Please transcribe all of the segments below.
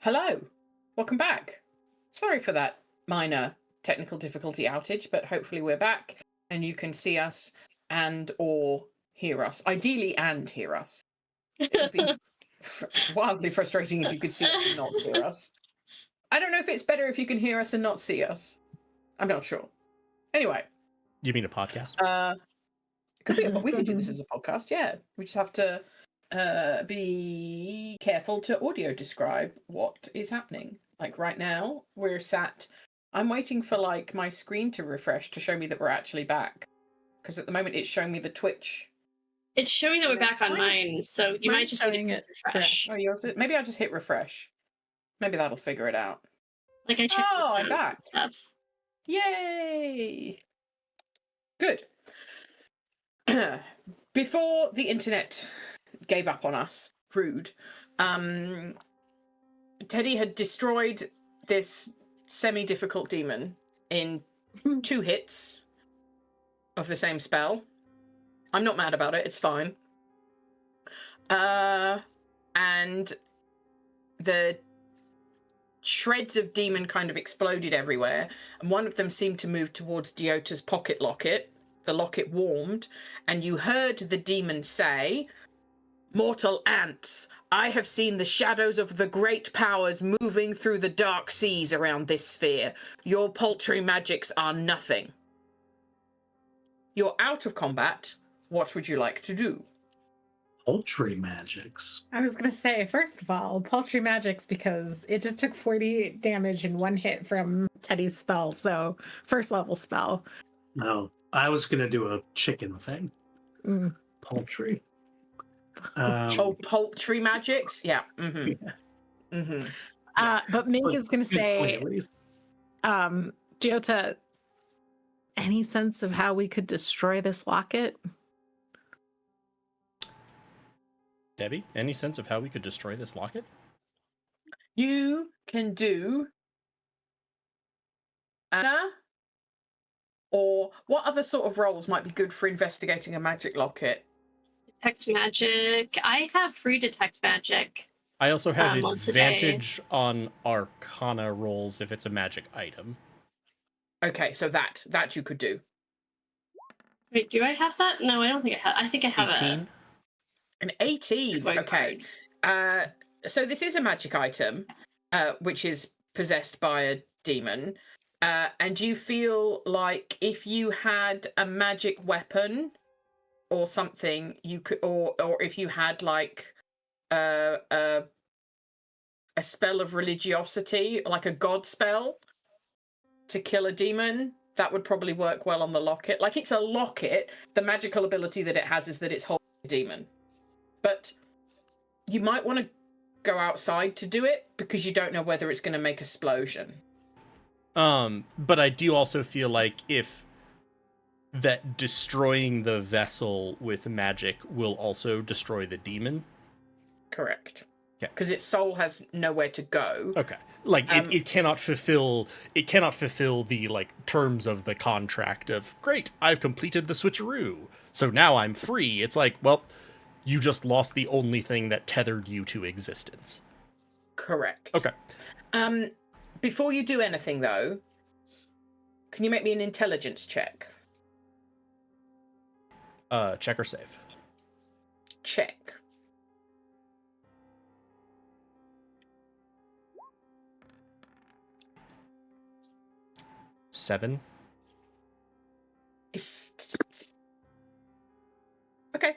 Hello, welcome back. Sorry for that minor technical difficulty outage, but hopefully we're back and you can see us and or hear us. Ideally and hear us. It would be wildly frustrating if you could see us and not hear us. I don't know if it's better if you can hear us and not see us. I'm not sure. Anyway. You mean a podcast? Could be we could do this as a podcast, yeah. We just have to be careful to audio describe what is happening. Like right now, I'm waiting for like my screen to refresh to show me that we're actually back. Because at the moment it's showing me the Twitch. It's showing that we're back on mine, so you might just need to refresh. Oh, yours is, maybe I'll just hit refresh. Maybe that'll figure it out. Like I checked the sound I'm back. and stuff. Yay! Good. Before the internet gave up on us, rude, Teddy had destroyed this semi-difficult demon in 2 hits of the same spell. I'm not mad about it, it's fine. And the shreds of demon kind of exploded everywhere, and one of them seemed to move towards Deota's pocket locket. The locket warmed, and you heard the demon say, "Mortal ants, I have seen the shadows of the great powers moving through the dark seas around this sphere. Your paltry magics are nothing. You're out of combat. What would you like to do?" Paltry magics. I was going to say, first of all, paltry magics, because it just took 40 damage in 1 hit from Teddy's spell, so first level spell. No, I was going to do a chicken thing. Paltry. Paltry magics? Yeah. Mm-hmm. Yeah. Mm-hmm. But Mink is going to say, Deota, any sense of how we could destroy this locket? Debbie, any sense of how we could destroy this locket? You can do Anna, or what other sort of roles might be good for investigating a magic locket? Detect magic. I have free detect magic. I also have on advantage on Arcana rolls if it's a magic item. Okay, so that you could do. Wait, do I have that? No, I don't think I have. I think I have 18? An 18. Okay. So this is a magic item, which is possessed by a demon. And you feel like if you had a magic weapon or something, you could, or if you had like a spell of religiosity, like a god spell to kill a demon, that would probably work well on the locket. Like, it's a locket. The magical ability that it has is that it's holding a demon. But you might want to go outside to do it because you don't know whether it's going to make a splosion. But I do also feel like if that destroying the vessel with magic will also destroy the demon. Correct. Yeah. Because its soul has nowhere to go. Okay. Like it cannot fulfill the like terms of the contract of, great, I've completed the switcheroo, so now I'm free. It's like, well, you just lost the only thing that tethered you to existence. Correct. Okay. Before you do anything, though, can you make me an intelligence check? Check or save? Check. Seven. Okay.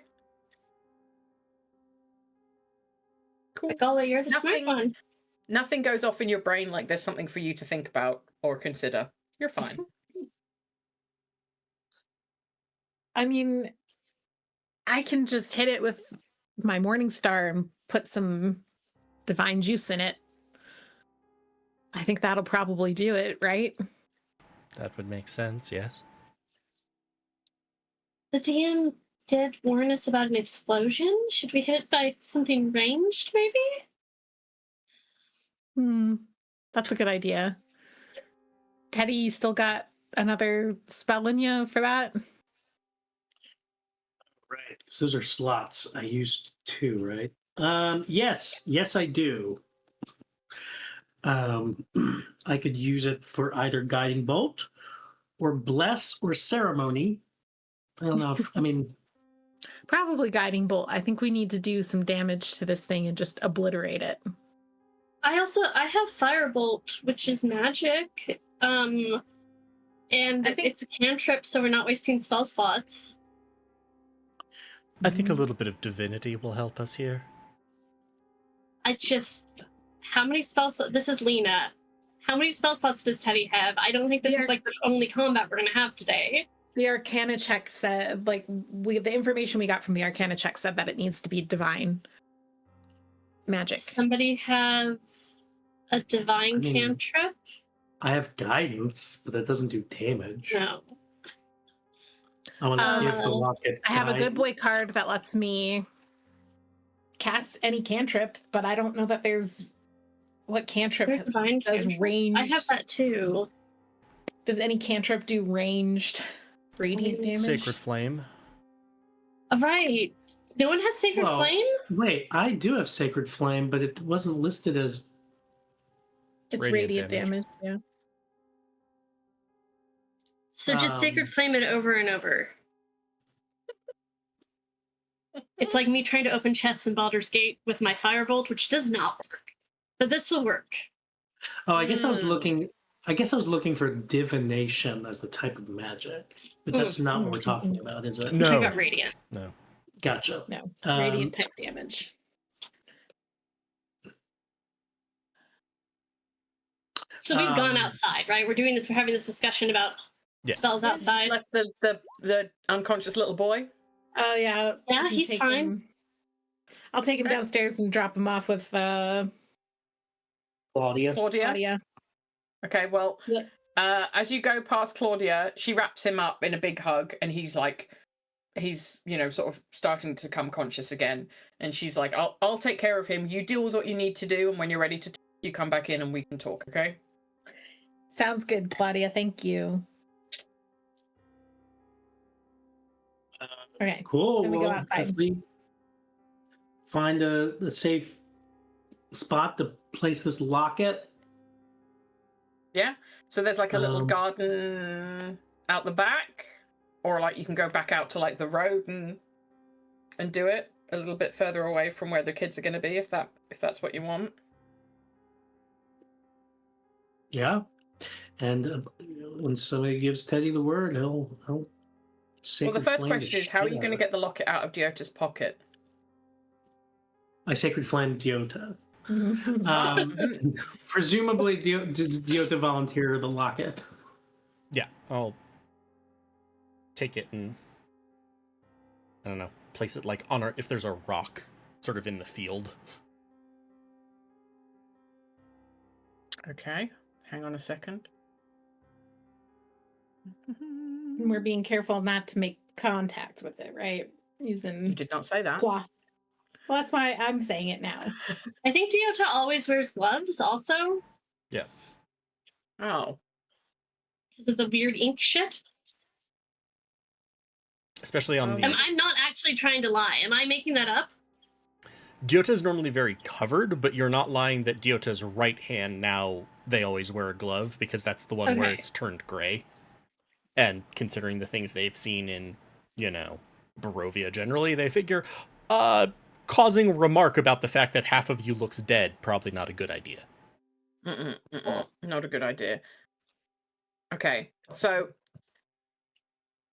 Cool. Golly, you're the smart one. Nothing goes off in your brain like there's something for you to think about or consider. You're fine. I mean, I can just hit it with my Morning Star and put some divine juice in it. I think that'll probably do it, right? That would make sense, yes. The DM did warn us about an explosion. Should we hit it by something ranged, maybe? That's a good idea. Teddy, you still got another spell in you for that? Right. So those are slots. I used 2, right? Yes, I do. I could use it for either guiding bolt or bless or ceremony. I don't know if, I mean, Probably guiding bolt. I think we need to do some damage to this thing and just obliterate it. I have firebolt, which is magic. And I think- it's a cantrip, so we're not wasting spell slots. I think a little bit of divinity will help us here. How many spell slots? This is Lena. How many spell slots does Teddy have? I don't think this is like the only combat we're gonna have today. The Arcana check said, the information we got from the Arcana check said that it needs to be divine magic. Somebody have a divine cantrip? I have guidance, but that doesn't do damage. No. I want to give the Oh. locket. I have a good boy guidance. card that lets me cast any cantrip, but I don't know that there's what cantrip There's divine does cantrip. ranged. I have that too. Does any cantrip do ranged radiant damage? Sacred Flame. Right. No one has Sacred Well, Flame? Wait, I do have Sacred Flame, but it wasn't listed as. It's radiant damage. Yeah. So just Sacred Flame it over and over. It's like me trying to open chests in Baldur's Gate with my Firebolt, which does not work. But this will work. Oh, I guess I was looking. I guess I was looking for divination as the type of magic, but that's not what we're talking about, is it? I'm talking about Radiant. No. Gotcha. No. Radiant type damage. So we've gone outside, right? We're having this discussion about Yes. spells outside. Left the unconscious little boy. Oh yeah. Yeah, I can he's take fine. him- I'll take him downstairs and drop him off with Claudia. Claudia. Okay, well, Yeah. as you go past Claudia, she wraps him up in a big hug, and he's sort of starting to come conscious again. And she's like, I'll take care of him. You deal with what you need to do, and when you're ready to, you come back in and we can talk. Okay? Sounds good, Claudia. Thank you. Okay. Cool. Then we go Well, outside. if we find a safe spot to place this locket. Yeah. So there's like a little Um, garden out the back, or like you can go back out to like the road and do it a little bit further away from where the kids are going to be, if that's what you want. Yeah. And when somebody gives Teddy the word, he'll Well, sacred the first flame question is, how are you shit going to out get the locket out of Diota's pocket? I sacred flame Diota. Presumably, did Diota volunteer the locket? Yeah, I'll take it and I don't know, place it like on if there's a rock sort of in the field. Okay. Hang on a second. And we're being careful not to make contact with it, right? You Using did not say that. cloth. Well, that's why I'm saying it now. I think Diota always wears gloves also Yeah. Oh. because of the weird ink shit. Especially on the... I'm not actually trying to lie. Am I making that up? Diota is normally very covered, but you're not lying that Diota's right hand now, they always wear a glove, because that's the one where Okay. it's turned gray. And considering the things they've seen in, Barovia generally, they figure, causing remark about the fact that half of you looks dead, probably not a good idea. Not a good idea. Okay, so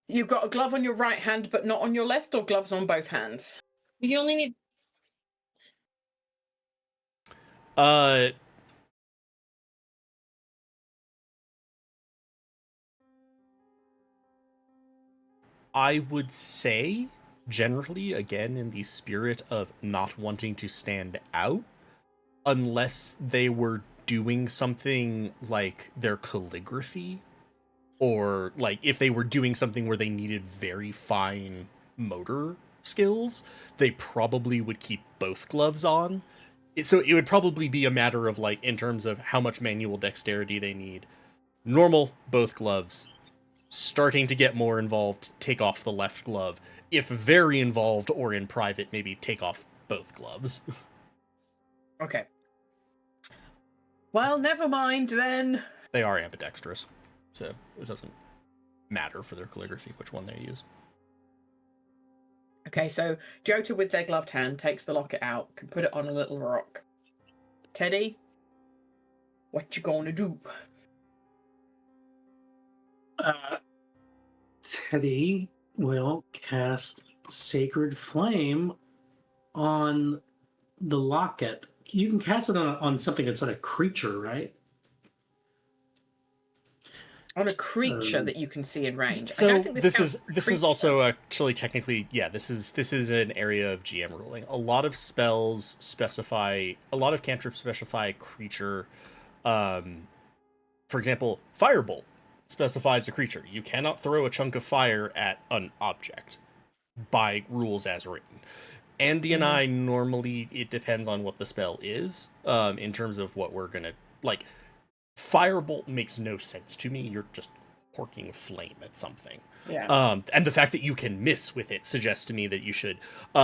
you've got a glove on your right hand, but not on your left, or gloves on both hands? You only need. I would say, generally, again, in the spirit of not wanting to stand out, unless they were doing something like their calligraphy, or like if they were doing something where they needed very fine motor skills, they probably would keep both gloves on. So it would probably be a matter of, like, in terms of how much manual dexterity they need. Normal, both gloves. Starting to get more involved, take off the left glove. If very involved or in private, maybe take off both gloves. Okay. Well, never mind then. They are ambidextrous, so it doesn't matter for their calligraphy which one they use. Okay, so Jota with their gloved hand takes the locket out, can put it on a little rock. Teddy, what you gonna do? Teddy will cast Sacred Flame on the locket. You can cast it on something that's like a creature, right? On a creature that you can see in range. I So don't think this counts is as a this is creature. also actually technically, yeah, this is an area of GM ruling. A lot of spells specify, a lot of cantrips specify creature. For example, Firebolt specifies a creature. You cannot throw a chunk of fire at an object by rules as written. Andy and I normally, it depends on what the spell is, in terms of what we're gonna like. Firebolt makes no sense to me. You're just porking flame at something. Yeah. And the fact that you can miss with it suggests to me that you should.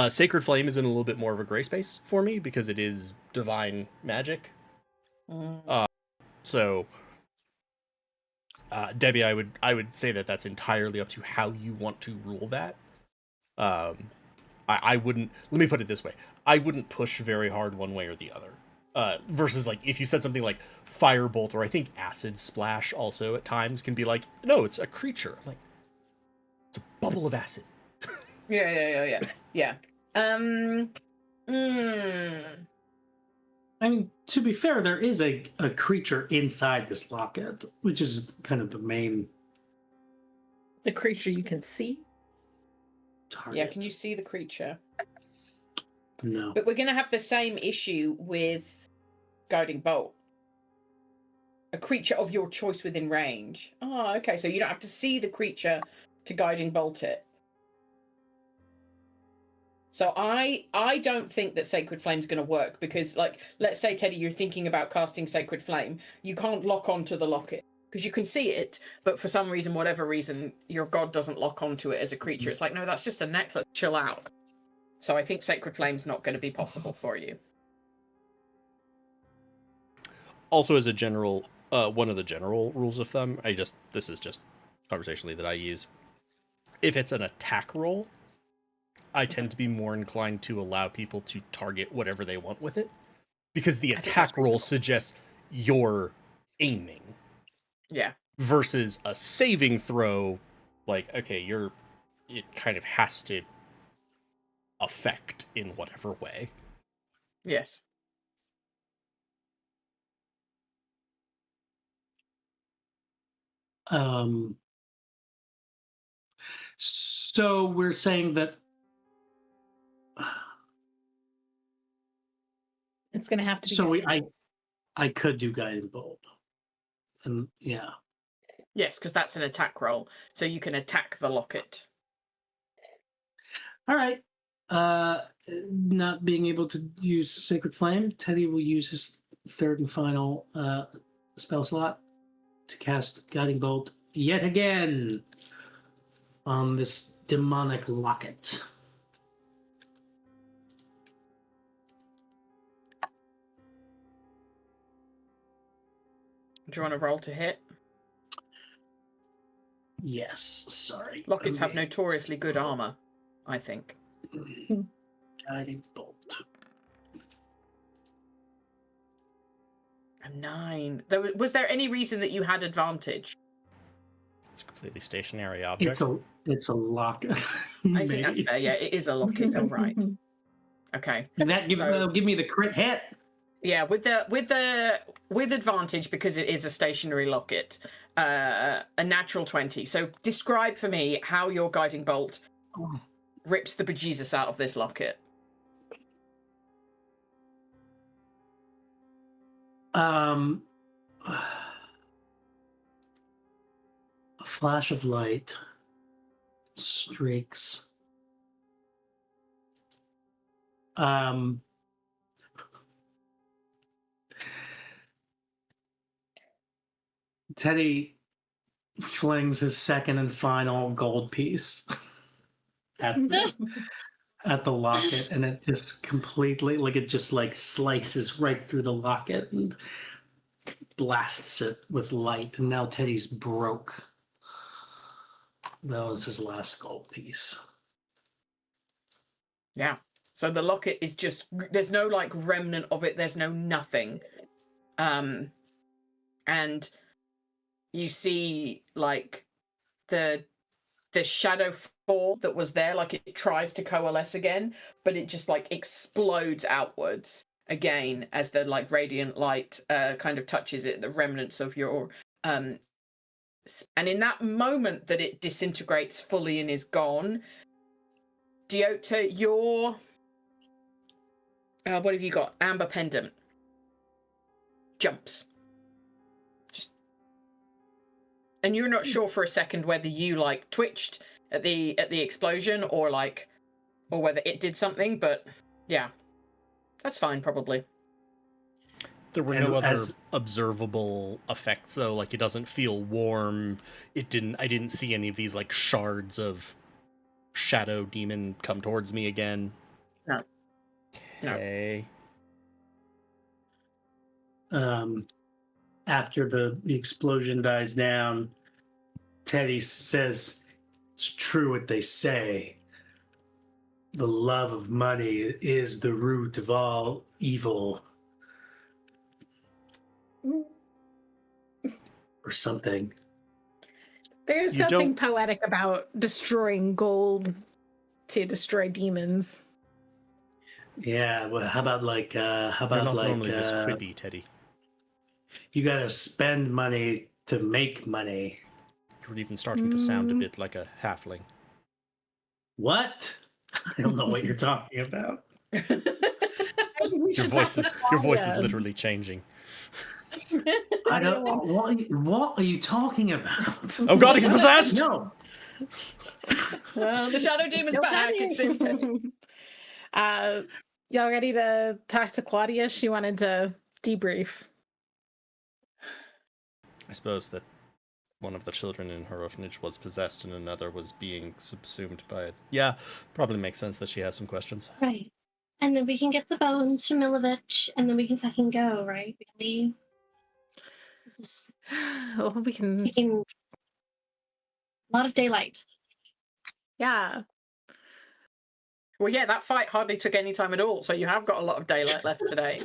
Sacred Flame is in a little bit more of a gray space for me because it is divine magic. So, Debbie, I would say that that's entirely up to how you want to rule that. I wouldn't. Let me put it this way: I wouldn't push very hard one way or the other. Versus like if you said something like Firebolt, or I think Acid Splash also at times can be like, no, it's a creature. I'm like, it's a bubble of acid. Yeah. I mean, to be fair, there is a creature inside this locket, which is kind of the main The creature you can see. target. Yeah, can you see the creature? No. But we're going to have the same issue with Guiding Bolt. A creature of your choice within range. Oh, okay. So you don't have to see the creature to Guiding Bolt it. So I don't think that Sacred Flame's going to work because, like, let's say, Teddy, you're thinking about casting Sacred Flame. You can't lock onto the locket because you can see it, but for some reason, whatever reason, your god doesn't lock onto it as a creature. It's like, no, that's just a necklace. Chill out. So I think Sacred Flame's not going to be possible for you. Also, as a general, one of the general rules of thumb, this is just conversationally that I use. If it's an attack roll, I tend to be more inclined to allow people to target whatever they want with it, because the attack roll suggests you're aiming. Yeah. Versus a saving throw, like, okay, it kind of has to affect in whatever way. Yes. So we're saying that It's going to have to be. so I could do Guiding Bolt, and yeah. Yes, because that's an attack roll, so you can attack the locket. All right. Not being able to use Sacred Flame, Teddy will use his third and final spell slot to cast Guiding Bolt yet again on this demonic locket. Do you want to roll to hit? Yes, sorry. Lockets have notoriously good armor, I think. Guiding Bolt. A 9. Was there any reason that you had advantage? It's a completely stationary object. It's a locket. I think that's fair. Yeah, it is a locket. All right. Okay. And that give me the crit hit. Yeah, with advantage because it is a stationary locket. A natural 20. So describe for me how your Guiding Bolt rips the bejesus out of this locket. A flash of light streaks. Teddy flings his second and final gold piece at the locket, and it just completely, like, it just like slices right through the locket, and blasts it with light, and now Teddy's broke. That was his last gold piece. Yeah. So the locket is just, there's no like remnant of it. There's no nothing. And you see like the shadow form that was there, like it tries to coalesce again, but it just like explodes outwards again as the like radiant light kind of touches it, the remnants of your and in that moment that it disintegrates fully and is gone, Diota, your what have you got? Amber pendant jumps. Just, and you're not sure for a second whether you like twitched at the explosion or whether it did something, but yeah. That's fine probably. There were no other observable effects though, like it doesn't feel warm. I didn't see any of these like shards of shadow demon come towards me again. No. Okay. After the explosion dies down, Teddy says, "It's true what they say. The love of money is the root of all evil." Or something. There's something poetic about destroying gold to destroy demons. Yeah, well, how about like You're not normally this quippy, Teddy. You gotta spend money to make money. You're even starting to sound a bit like a halfling. What? I don't know what you're talking about. Your voice is literally changing. I don't. What are you talking about? Oh God, he's possessed! No. The shadow demon's back. It's in Teddy. Y'all ready to talk to Claudia? She wanted to debrief. I suppose that one of the children in her orphanage was possessed and another was being subsumed by it. Yeah, probably makes sense that she has some questions. Right. And then we can get the bones from Milovich, and then we can fucking go, right? We can leave. Well, we can... A lot of daylight. Yeah. Well, yeah, that fight hardly took any time at all, so you have got a lot of daylight left today.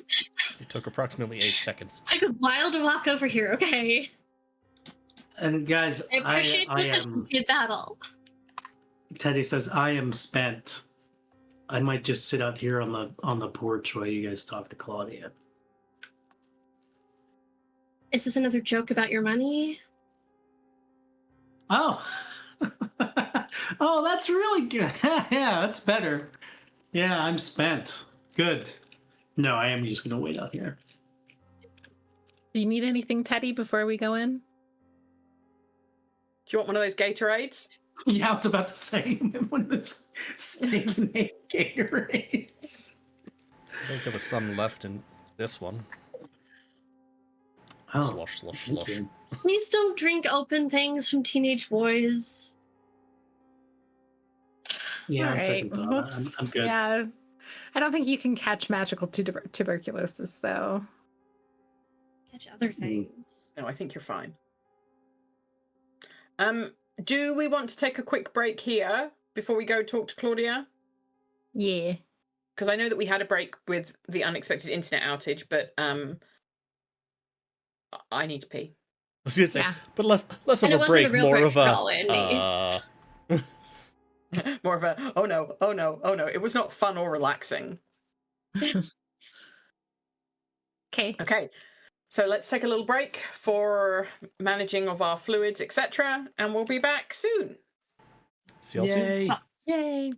It took approximately 8 seconds. I could wild walk over here, okay? And guys, I appreciate the efficiency in battle. Teddy says, "I am spent. I might just sit out here on the porch while you guys talk to Claudia." Is this another joke about your money? Oh. Oh, that's really good. Yeah, that's better. Yeah, I'm spent. Good. No, I am just gonna wait out here. Do you need anything, Teddy, before we go in? Do you want one of those Gatorades? Yeah, I was about to say one of those steak and egg Gatorades. I think there was some left in this one. Oh, Slosh. Please don't drink open things from teenage boys. Yeah, right. I'm good. Yeah. I don't think you can catch magical tuberculosis, though. Catch other things. No, I think you're fine. Do we want to take a quick break here before we go talk to Claudia? Yeah. Because I know that we had a break with the unexpected internet outage, but I need to pee. I was gonna say, but less And of a break, more of more of a oh no. It was not fun or relaxing. Okay. So let's take a little break for managing of our fluids, etc., and we'll be back soon. See y'all soon. Yay.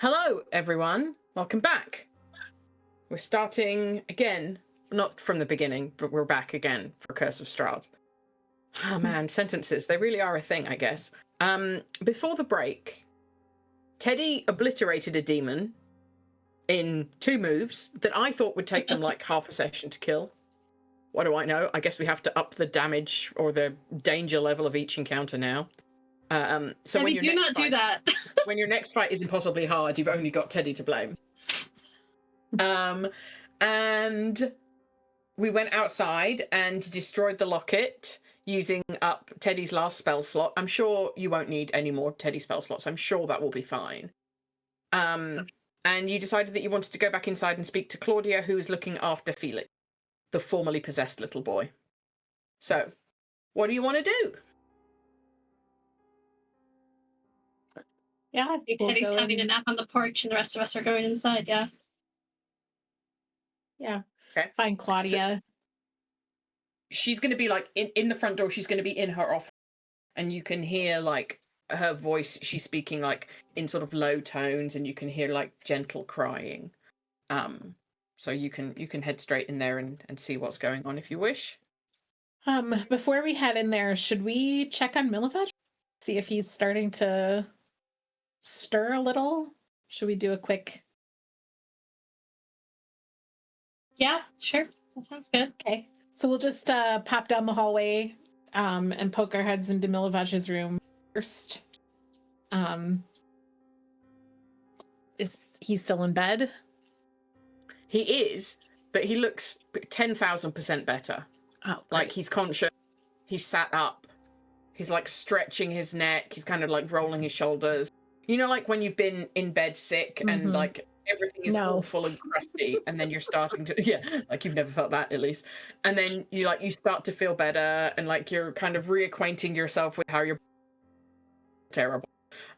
Hello, everyone. Welcome back. We're starting again, not from the beginning, but we're back again for Curse of Strahd. Oh man, sentences, they really are a thing, I guess. Before the break, Teddy obliterated a demon in 2 moves that I thought would take them like half a session to kill. What do I know? I guess we have to up the damage or the danger level of each encounter now. So Teddy, when your do next not do fight, that. when your next fight is impossibly hard, you've only got Teddy to blame. And we went outside and destroyed the locket using up Teddy's last spell slot. I'm sure you won't need any more Teddy spell slots. I'm sure that will be fine. And you decided that you wanted to go back inside and speak to Claudia, who is looking after Felix, the formerly possessed little boy. So, what do you want to do? Yeah, we'll Teddy's go having a and- nap on the porch, and the rest of us are going inside. Yeah. Yeah. Okay. Find Claudia. She's going to be like in the front door. She's going to be in her office, and you can hear like her voice. She's speaking like in sort of low tones, and you can hear like gentle crying. So you can head straight in there and see what's going on if you wish. Before we head in there, should we check on Milovaj? See if he's starting to stir a little? Should we do a quick? Yeah, sure. That sounds good. Okay. So we'll just pop down the hallway and poke our heads into Milovaj's room first. Is he still in bed? He is, but he looks 10,000% better. Oh, Like great. he's conscious. He's sat up. He's like stretching his neck. He's kind of like rolling his shoulders. You know, like when you've been in bed sick and Mhm. like everything is No. awful and crusty, and then you're starting to, yeah, like you've never felt that at least. And then you start to feel better, and like you're kind of reacquainting yourself with how you're terrible.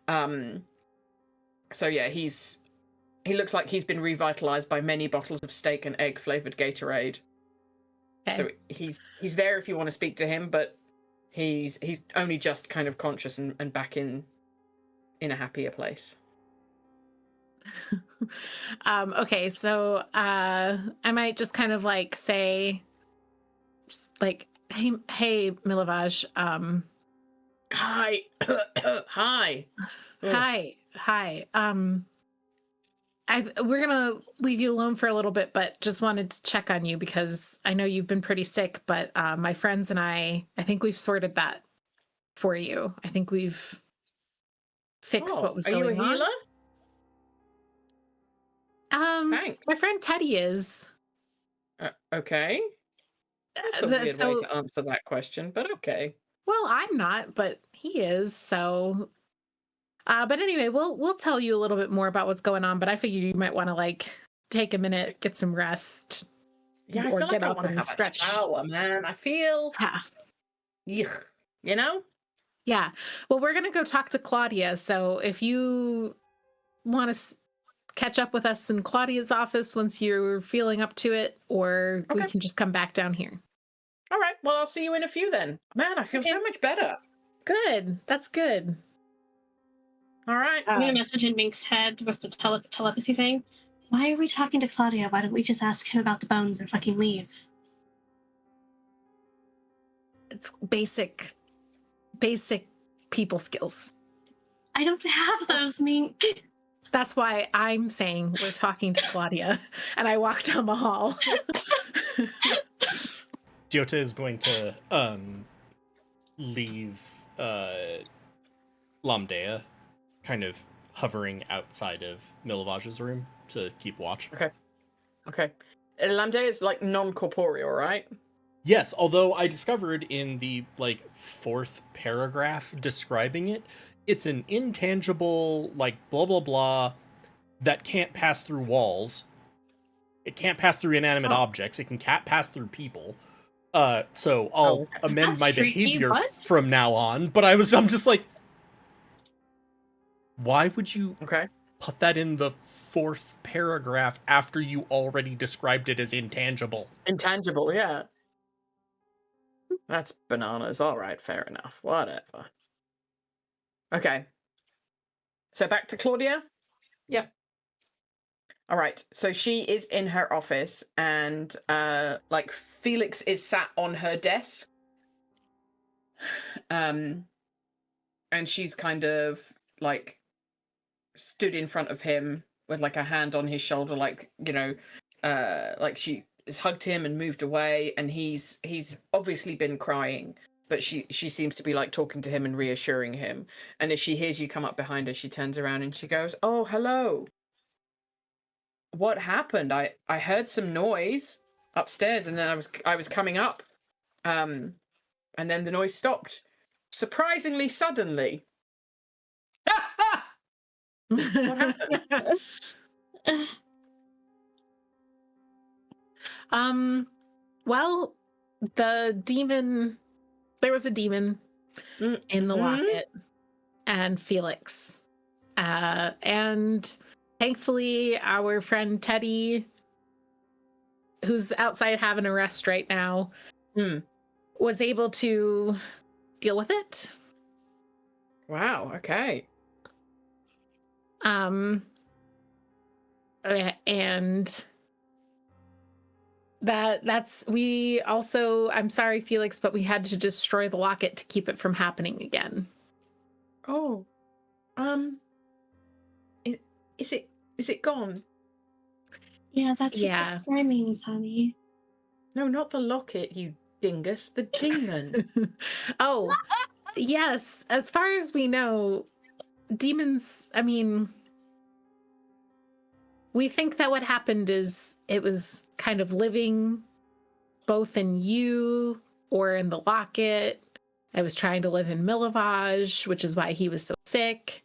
So yeah, he looks like he's been revitalized by many bottles of steak and egg flavored Gatorade. Okay. So he's there if you want to speak to him, but he's only just kind of conscious and back in a happier place. Okay, so I might just kind of like say like, hey Milovaj, Hi. Hi. hi. We're gonna leave you alone for a little bit, but just wanted to check on you because I know you've been pretty sick, but my friends and I think we've sorted that for you. I think we've fixed what was are going you a healer? on. Thanks. My friend Teddy is. Okay. That's a weird way to answer that question, but okay. Well, I'm not, but he is. So, but anyway, we'll tell you a little bit more about what's going on. But I figured you might want to like take a minute, get some rest, Yeah, I or feel get like I up want to and have stretch. a shower, man. I feel, Yeah. yuck, you know? Yeah. Well, we're gonna go talk to Claudia. So if you want to catch up with us in Claudia's office once you're feeling up to it, or we Okay. can just come back down here. All right. Well, I'll see you in a few then. Man, I feel so much better. Good. That's good. All right. I'm gonna message in Mink's head with the telepathy thing. Why are we talking to Claudia? Why don't we just ask him about the bones and fucking leave? It's basic people skills. I don't have those, Mink. That's why I'm saying we're talking to Claudia. And I walk down the hall. Jota is going to leave Lamdea kind of hovering outside of Milovaj's room to keep watch. Okay. Lamde is like non-corporeal, right? Yes, although I discovered in the like 4th paragraph describing it, it's an intangible like blah blah blah that can't pass through walls. It can't pass through inanimate objects. It can pass through people. So I'll amend That's my freaky. behavior What? from now on. But I'm just like, why would you put that in the 4th paragraph after you already described it as intangible? Intangible, yeah. That's bananas. All right, fair enough. Whatever. Okay. So back to Claudia. Yep. All right. So she is in her office, and like Felix is sat on her desk. And she's kind of like stood in front of him with like a hand on his shoulder, like, you know, like she has hugged him and moved away, and he's obviously been crying, but she seems to be like talking to him and reassuring him. And as she hears you come up behind her, she turns around and she goes, "Oh, hello. What happened? I heard some noise upstairs, and then I was coming up, and then the noise stopped surprisingly suddenly." What happened? Well, there was a demon in the locket, and Felix. And thankfully, our friend Teddy, who's outside having a rest right now, was able to deal with it. Wow, okay. And we also, I'm sorry, Felix, but we had to destroy the locket to keep it from happening again. Oh, is it gone? Yeah, that's what Yeah. destroy means, honey. No, not the locket, you dingus. The demon. Oh, yes. As far as we know, demons, I mean, we think that what happened is it was kind of living both in you or in the locket. I was trying to live in Milavage, which is why he was so sick.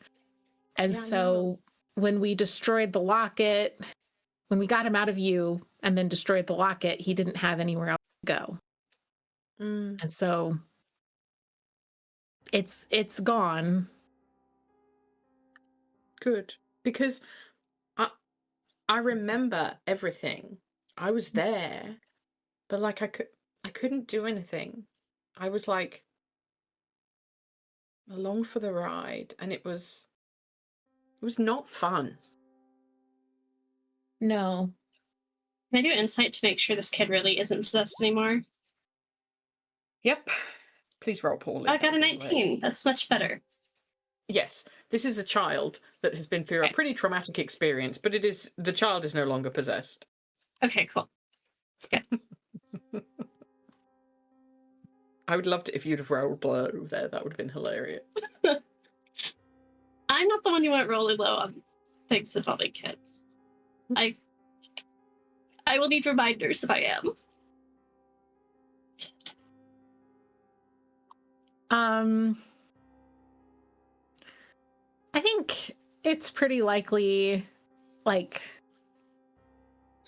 And Yeah, I so when we destroyed the locket, when we got him out of you and then destroyed the locket, he didn't have anywhere else to go. And so it's gone. Good. Because I remember everything. I was there, but like I couldn't do anything. I was like along for the ride, and it was not fun. No. Can I do insight to make sure this kid really isn't possessed anymore? Yep. Please roll poorly. I got a that would be great. 19. That's much better. Yes, this is a child that has been through a pretty traumatic experience, but the child is no longer possessed. Okay, cool. I would love to if you'd have rolled low there. That would have been hilarious. I'm not the one who went really low on things involving kids. I will need reminders if I am. I think it's pretty likely, like,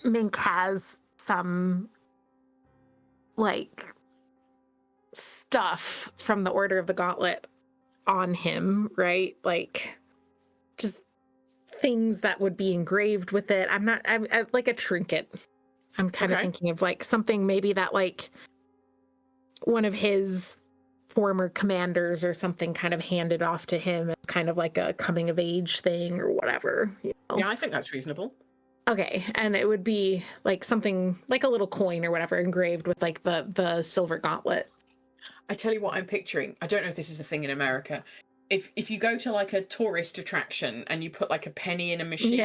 Mink has some, like, stuff from the Order of the Gauntlet on him, right? Like, just things that would be engraved with it. I'm like a trinket. I'm kind of thinking of like something maybe that like one of his former commanders or something kind of handed off to him as kind of like a coming of age thing or whatever. You know? Yeah, I think that's reasonable. Okay, and it would be like something like a little coin or whatever engraved with like the silver gauntlet. I tell you what I'm picturing. I don't know if this is the thing in America. If you go to like a tourist attraction and you put like a penny in a machine,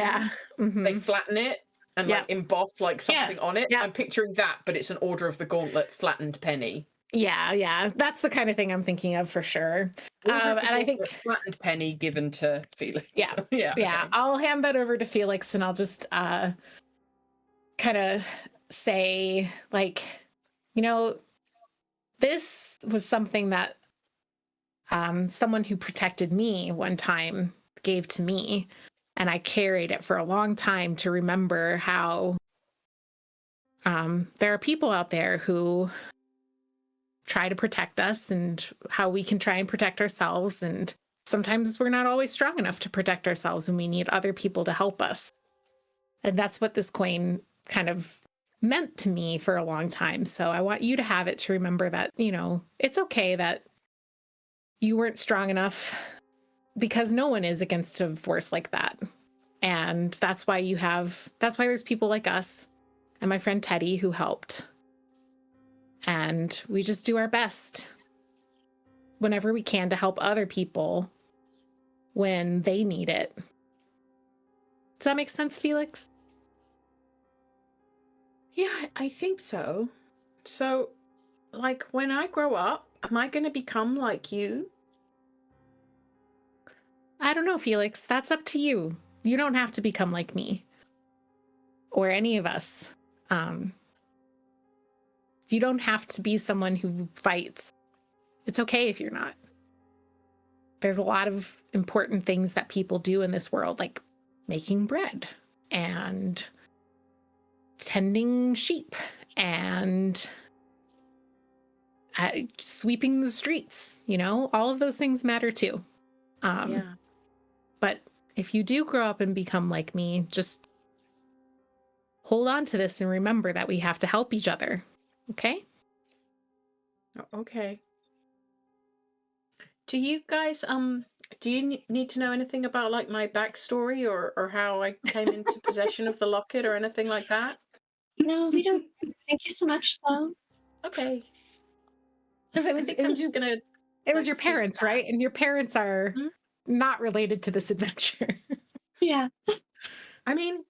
they flatten it and like emboss like something on it. I'm picturing that, but it's an Order of the Gauntlet flattened penny. Yeah, that's the kind of thing I'm thinking of for sure. And I think flattened penny given to Felix. Yeah. Okay. I'll hand that over to Felix, and I'll just kind of say, like, you know, this was something that someone who protected me one time gave to me, and I carried it for a long time to remember how there are people out there who try to protect us and how we can try and protect ourselves. And sometimes we're not always strong enough to protect ourselves and we need other people to help us. And that's what this coin kind of meant to me for a long time. So I want you to have it to remember that, you know, it's okay that you weren't strong enough, because no one is against a force like that. And that's why there's people like us and my friend Teddy who helped. And we just do our best whenever we can to help other people when they need it. Does that make sense, Felix? Yeah, I think so. So, like, when I grow up, am I going to become like you? I don't know, Felix. That's up to you. You don't have to become like me or any of us. You don't have to be someone who fights. It's okay if you're not. There's a lot of important things that people do in this world, like making bread and tending sheep and sweeping the streets. All of those things matter too. Yeah. But if you do grow up and become like me, just hold on to this and remember that we have to help each other. Okay? Okay. Do you guys do you need to know anything about like my backstory or how I came into possession of the locket or anything like that? No, we don't. Thank you so much, though. Okay. Because I think I'm just gonna it was like, your be parents, sad. right? And your parents are Mhm. not related to this adventure. Yeah, I mean,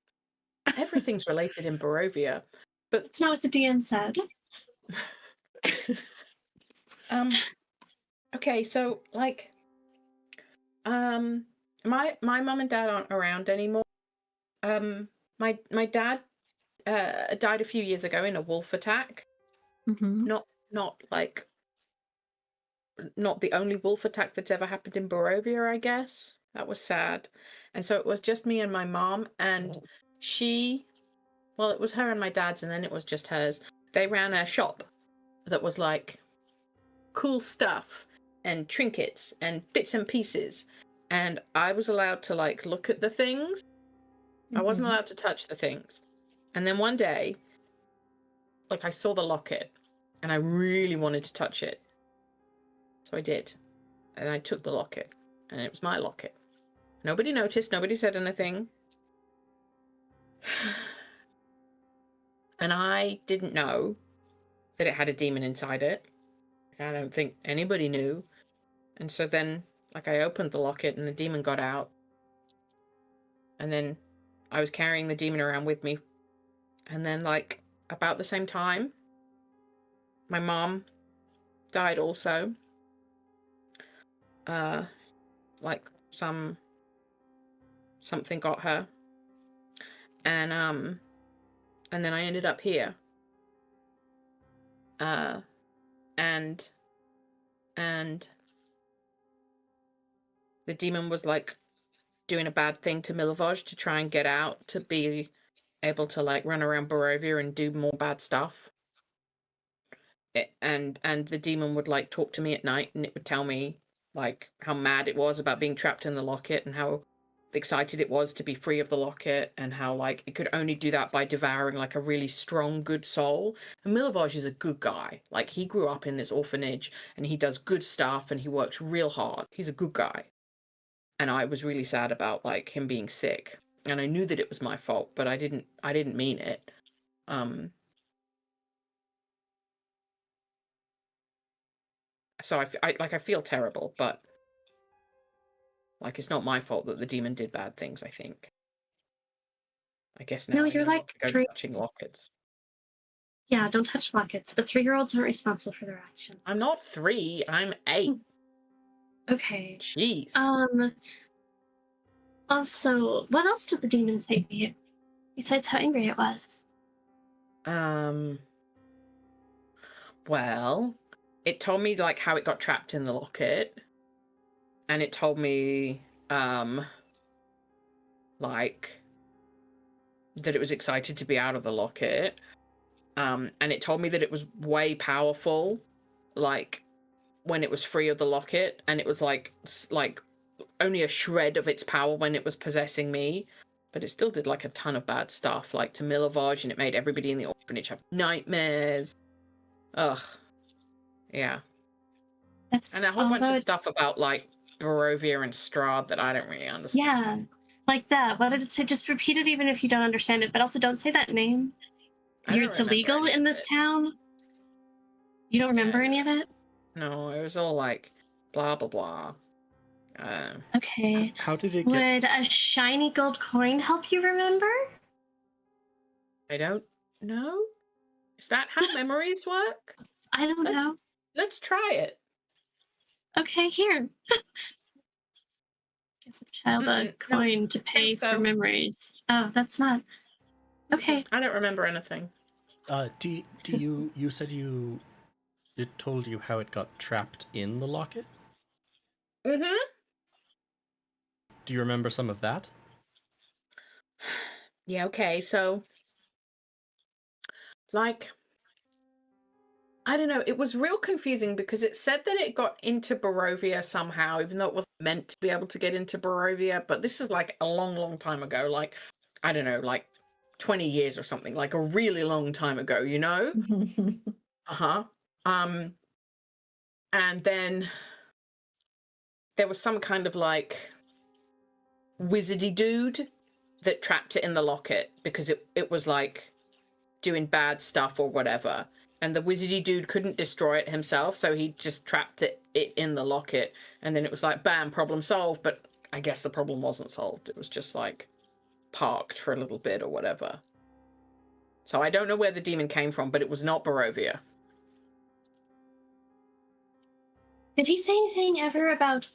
everything's related in Barovia, but it's not what the DM said. okay, so like my mum and dad aren't around anymore. My dad died a few years ago in a wolf attack. Mm-hmm. Not like not the only wolf attack that's ever happened in Barovia, I guess. That was sad. And so it was just me and my mom, and it was her and my dad's, and then it was just hers. They ran a shop that was like cool stuff and trinkets and bits and pieces. And I was allowed to like look at the things. I wasn't allowed to touch the things. And then one day, like I saw the locket and I really wanted to touch it. So I did. And I took the locket. And it was my locket. Nobody noticed. Nobody said anything. And I didn't know that it had a demon inside it. I don't think anybody knew. And so then, like, I opened the locket and the demon got out. And then I was carrying the demon around with me. And then, like, about the same time, my mom died also. Like, something got her. And then I ended up here. And the demon was like doing a bad thing to Milivoj to try and get out to be able to like run around Barovia and do more bad stuff. And the demon would like talk to me at night, and it would tell me like how mad it was about being trapped in the locket and how excited it was to be free of the locket, and how like it could only do that by devouring like a really strong good soul. And Milivoj is a good guy. Like, he grew up in this orphanage and he does good stuff and he works real hard. He's a good guy. And I was really sad about like him being sick, and I knew that it was my fault, but I didn't mean it. So I feel terrible, but like it's not my fault that the demon did bad things. I think. I guess now No, I you're know not like to go touching lockets. Yeah, don't touch lockets. But 3-year-olds aren't responsible for their actions. I'm not 3. I'm 8. Okay. Jeez. Also, what else did the demon say to you? Besides how angry it was? Well, it told me like how it got trapped in the locket, and it told me like that it was excited to be out of the locket, and it told me that it was way powerful, like when it was free of the locket, and it was like only a shred of its power when it was possessing me, but it still did like a ton of bad stuff, like to Milivoj, and it made everybody in the orphanage have nightmares. Ugh. Yeah. That's And a whole bunch of stuff about like Barovia and Strahd that I don't really understand. Yeah. Like that. What did it say? Just repeat it even if you don't understand it, but also don't say that name. I don't It's remember illegal any in of this it. town? You don't remember any of it? No, it was all like blah blah blah. Okay. How did it get? Would a shiny gold coin help you remember? I don't know. Is that how memories work? I don't know. Let's try it. Okay, here. Give the child a Mm-mm, no, coin to pay so. for memories. Oh, that's not. Okay. I don't remember anything. Do you said it told you how it got trapped in the locket? Mm-hmm. Do you remember some of that? Yeah, okay, so like I don't know, it was real confusing because it said that it got into Barovia somehow, even though it wasn't meant to be able to get into Barovia, but this is like a long, long time ago, like I don't know, like 20 years or something, like a really long time ago, you know? Uh-huh. And then there was some kind of like wizardy dude that trapped it in the locket because it was like doing bad stuff or whatever. And the wizardy dude couldn't destroy it himself, so he just trapped it in the locket. And then it was like, bam, problem solved. But I guess the problem wasn't solved. It was just like parked for a little bit or whatever. So I don't know where the demon came from, but it was not Barovia. Did he say anything ever about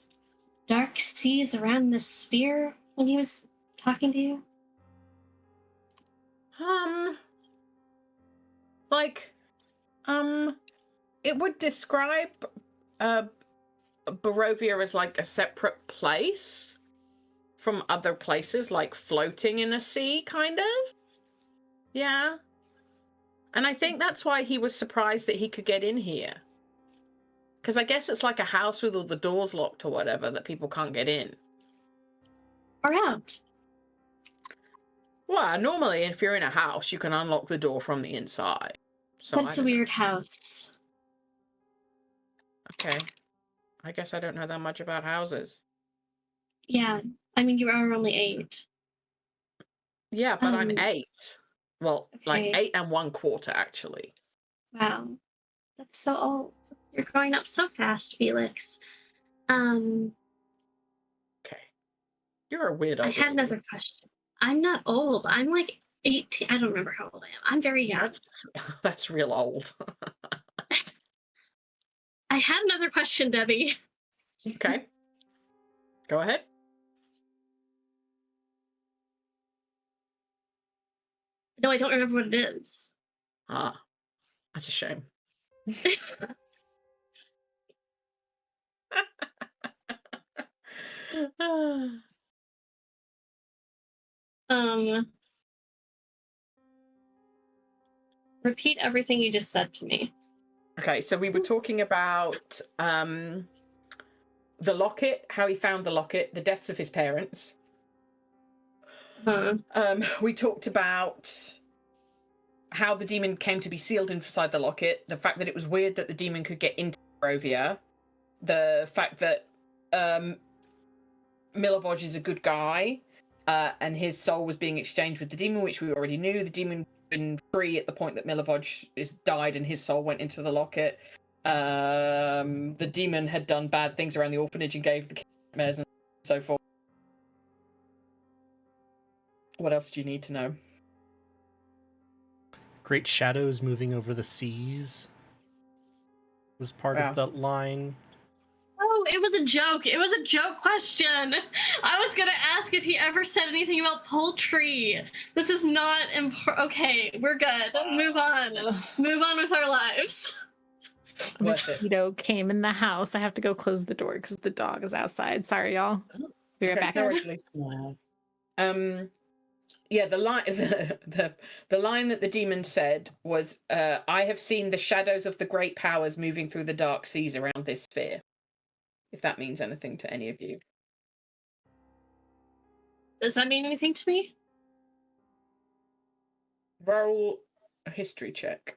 dark seas around the sphere when he was talking to you? Like, it would describe Barovia as like a separate place from other places, like floating in a sea, kind of. Yeah. And I think that's why he was surprised that he could get in here. Because I guess it's like a house with all the doors locked or whatever that people can't get in. Or out? Well, normally if you're in a house, you can unlock the door from the inside. So But it's a weird house. Okay. I guess I don't know that much about houses. Yeah. I mean, you are only 8. Yeah, but I'm 8. Well, like Okay. 8 and 1/4, actually. Wow. That's so old. You're growing up so fast, Felix. Okay. You're a weird I old had lady. another question. I'm not old. I'm like 18. I don't remember how old I am. I'm very young. That's real old. I had another question, Debbie. Okay. Go ahead. No, I don't remember what it is. Ah, that's a shame. Repeat everything you just said to me. Okay, so we were talking about the locket, how he found the locket, the deaths of his parents. We talked about how the demon came to be sealed inside the locket, the fact that it was weird that the demon could get into Barovia, the fact that Milovoj is a good guy, and his soul was being exchanged with the demon, which we already knew. The demon had been free at the point that Milovoj died and his soul went into the locket. The demon had done bad things around the orphanage and gave the kids nightmares and so forth. What else do you need to know? Great shadows moving over the seas was part of that line. Oh, it was a joke. It was a joke question. I was going to ask if he ever said anything about poultry. This is not important. Okay, we're good. Move on. Move on with our lives. A mosquito came in the house. I have to go close the door because the dog is outside. Sorry, y'all. Be right back. Yeah, the line the line that the demon said was, I have seen the shadows of the great powers moving through the dark seas around this sphere. If that means anything to any of you. Does that mean anything to me? Roll a history check.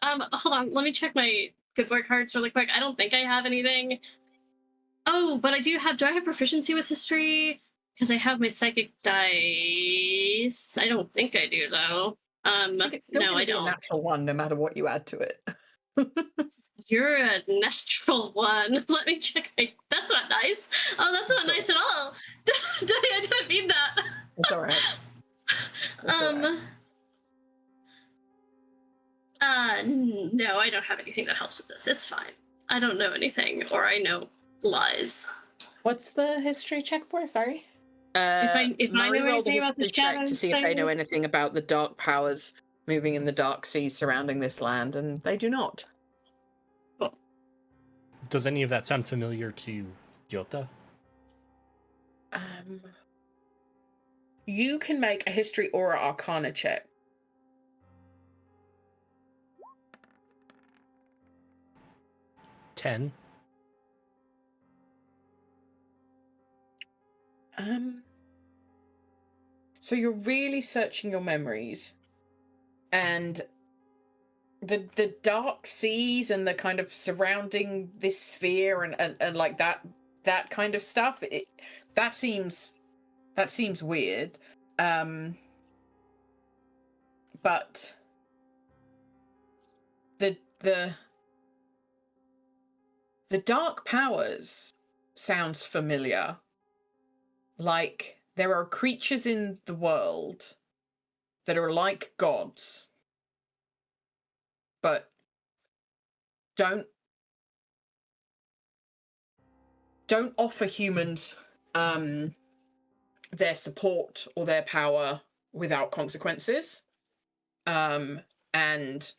Hold on. Let me check my good boy cards really quick. I don't think I have anything. Oh, but I do have. Do I have proficiency with history? Because I have my psychic dice. I don't think I do though. It's still No, gonna I be a don't. natural one, no matter what you add to it. You're a natural one. Let me check. That's not nice. Oh, that's not nice at all. I don't mean that. It's all right. It's all right. No, I don't have anything that helps with this. It's fine. I don't know anything, or I know lies. What's the history check for? Sorry. If I know rolled a anything about the history check to shadows see if they know thing- anything about the dark powers moving in the dark seas surrounding this land, and they do not. Does any of that sound familiar to Jota? You can make a history or an arcana check. $10. So you're really searching your memories, and the dark seas and the kind of surrounding this sphere and like that kind of stuff. That seems weird. But the dark powers sounds familiar. Like there are creatures in the world that are like gods, but don't offer humans their support or their power without consequences. And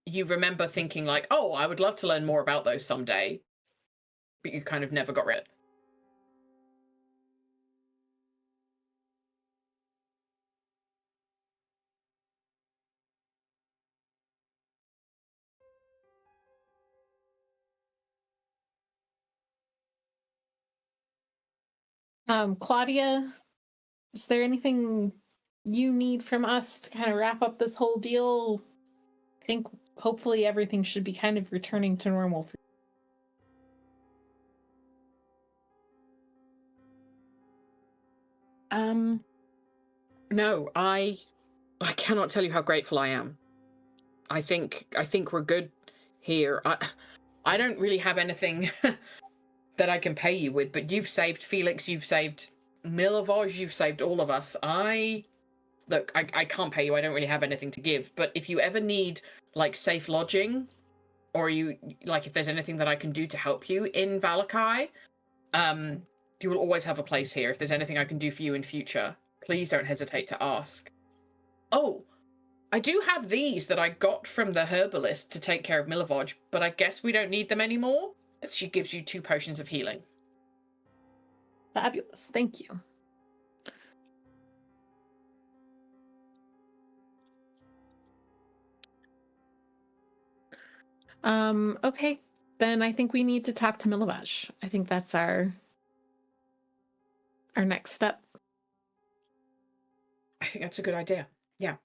you remember thinking like, oh, I would love to learn more about those someday, but you kind of never got it. Claudia, is there anything you need from us to kind of wrap up this whole deal? I think hopefully everything should be kind of returning to normal for No, I cannot tell you how grateful I am. I think we're good here. I don't really have anything that I can pay you with, but you've saved Felix, you've saved Milivoj, you've saved all of us. Look, I can't pay you. I don't really have anything to give, but if you ever need like safe lodging, or you like if there's anything that I can do to help you in Valakai, you will always have a place here. If there's anything I can do for you in future, please don't hesitate to ask. Oh, I do have these that I got from the herbalist to take care of Milivoj, but I guess we don't need them anymore. She gives you 2 potions of healing. fabulous. Thank you. Okay. Then I think we need to talk to Milivoj. I think that's our next step. I think that's a good idea. Yeah.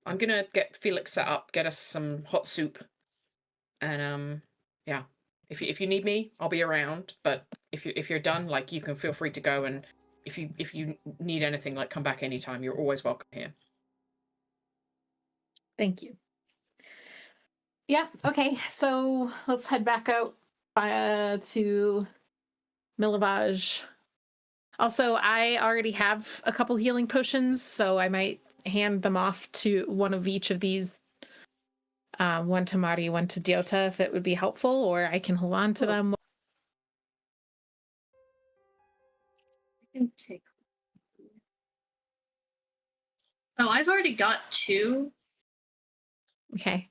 I'm gonna get Felix set up, get us some hot soup, and yeah. If you need me, I'll be around. But if you're done, like you can feel free to go. And if you need anything, like come back anytime. You're always welcome here. Thank you. Yeah. Okay. So let's head back out to Milivoj. Also, I already have a couple healing potions, so I might hand them off to one of each of these. One to Mari, one to Diota, if it would be helpful, or I can hold on to them. I can take. Oh, I've already got 2. Okay.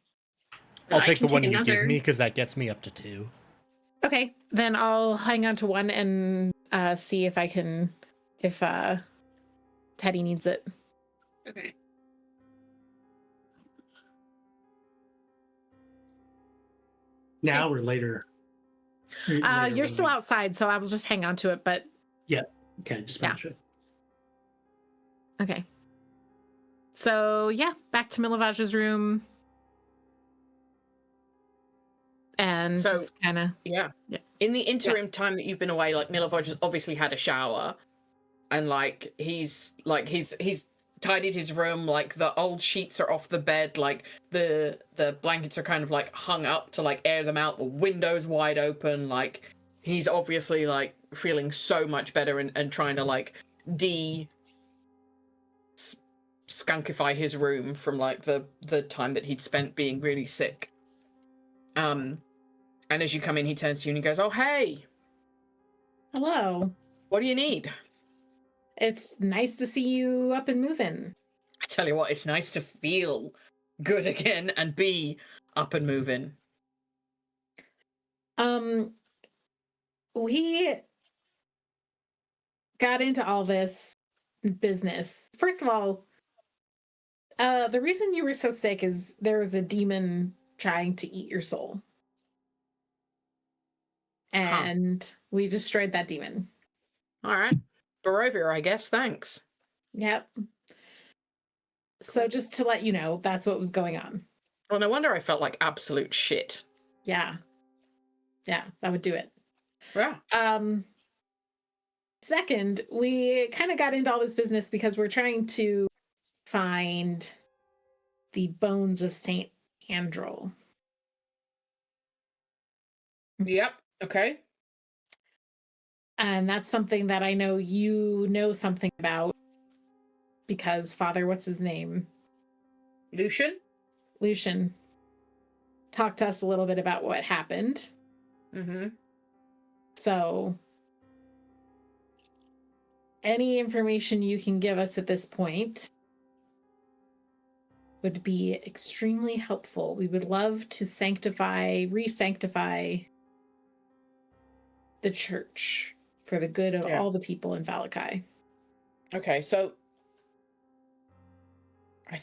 I'll I take the can one take you give another. me because that gets me up to 2. Okay. Then I'll hang on to one and see if I can, if Teddy needs it. Okay. Now or later? You're still outside, so I will just hang on to it, but Yeah. Okay, just make sure. okay. So yeah, back to Milovage's room. And So- just kind of Yeah. Yeah. In the interim time that you've been away, like Milovoj has obviously had a shower, and like he's tidied his room. Like the old sheets are off the bed. Like the blankets are kind of like hung up to like air them out. The window's wide open. Like he's obviously like feeling so much better and trying to like skunkify his room from like the time that he'd spent being really sick. And as you come in, he turns to you and he goes, "Oh, hey, hello. what do you need?" It's nice to see you up and moving. I tell you what, it's nice to feel good again and be up and moving. We got into all this business. First of all, the reason you were so sick is there was a demon trying to eat your soul. And we destroyed that demon. All right. Barovia, I guess. Thanks. Yep. So just to let you know, that's what was going on. Well, no wonder I felt like absolute shit. Yeah. Yeah, that would do it. Yeah. Second, we kind of got into all this business because we're trying to find the bones of Saint Andrel. Yep. Okay. And that's something that I know you know something about because Father, what's his name? Lucian talked to us a little bit about what happened. Mm-hmm. So any information you can give us at this point would be extremely helpful. We would love to re-sanctify the church for the good of all the people in Valakai. Okay, so I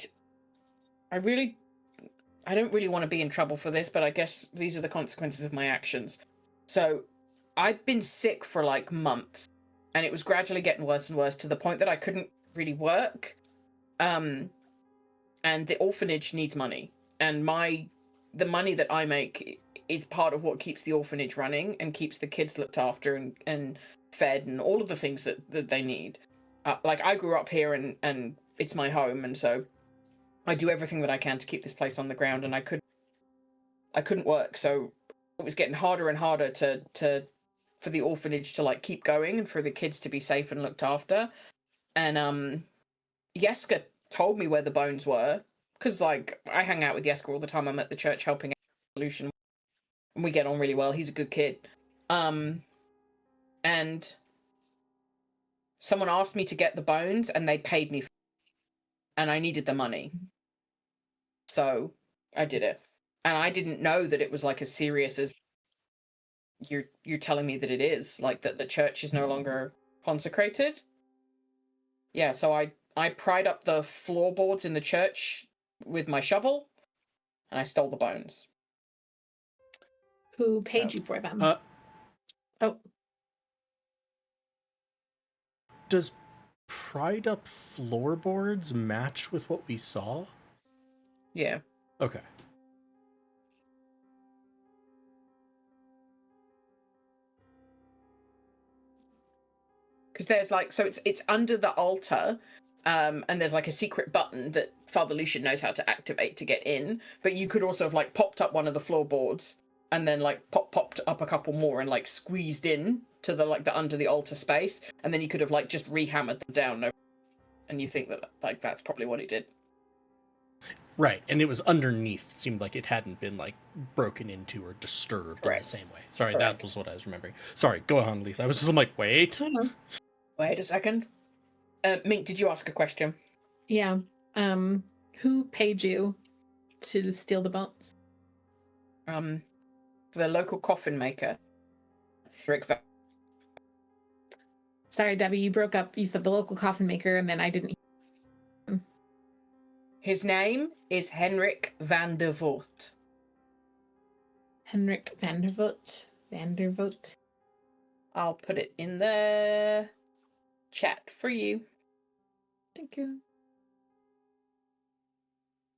don't really want to be in trouble for this, but I guess these are the consequences of my actions. So I've been sick for like months, and it was gradually getting worse and worse to the point that I couldn't really work. And the orphanage needs money, and the money that I make is part of what keeps the orphanage running and keeps the kids looked after and fed and all of the things that they need. Like I grew up here and it's my home, and so I do everything that I can to keep this place on the ground, and I couldn't work, so it was getting harder and harder for the orphanage to like keep going and for the kids to be safe and looked after. And Yeska told me where the bones were, because like I hang out with Yeska all the time. I'm at the church helping out Lucian, and we get on really well. He's a good kid. And someone asked me to get the bones, and they paid me, and I needed the money, so I did it. And I didn't know that it was like as serious as you're telling me that it is, like that the church is no longer consecrated. Yeah, so I pried up the floorboards in the church with my shovel, and I stole the bones. Who paid you for them? Oh. Does pried up floorboards match with what we saw? Yeah. Okay. Because there's like, so it's under the altar, and there's like a secret button that Father Lucian knows how to activate to get in. But you could also have like popped up one of the floorboards and then like popped up a couple more and like squeezed in to the like the under the altar space, and then you could have like just rehammered them down. And you think that like that's probably what he did. Right, and it was underneath. It seemed like it hadn't been like broken into or disturbed in the same way. Sorry, that was what I was remembering. Sorry, go on, Lisa. I was just like, wait. Wait a second. Mink, did you ask a question? Yeah. Who paid you to steal the bones? The local coffin maker, Rick. Sorry, Debbie, you broke up. You said the local coffin maker, and then I didn't. His name is Henrik van der Voort. Henrik van der Voort. I'll put it in the chat for you. Thank you.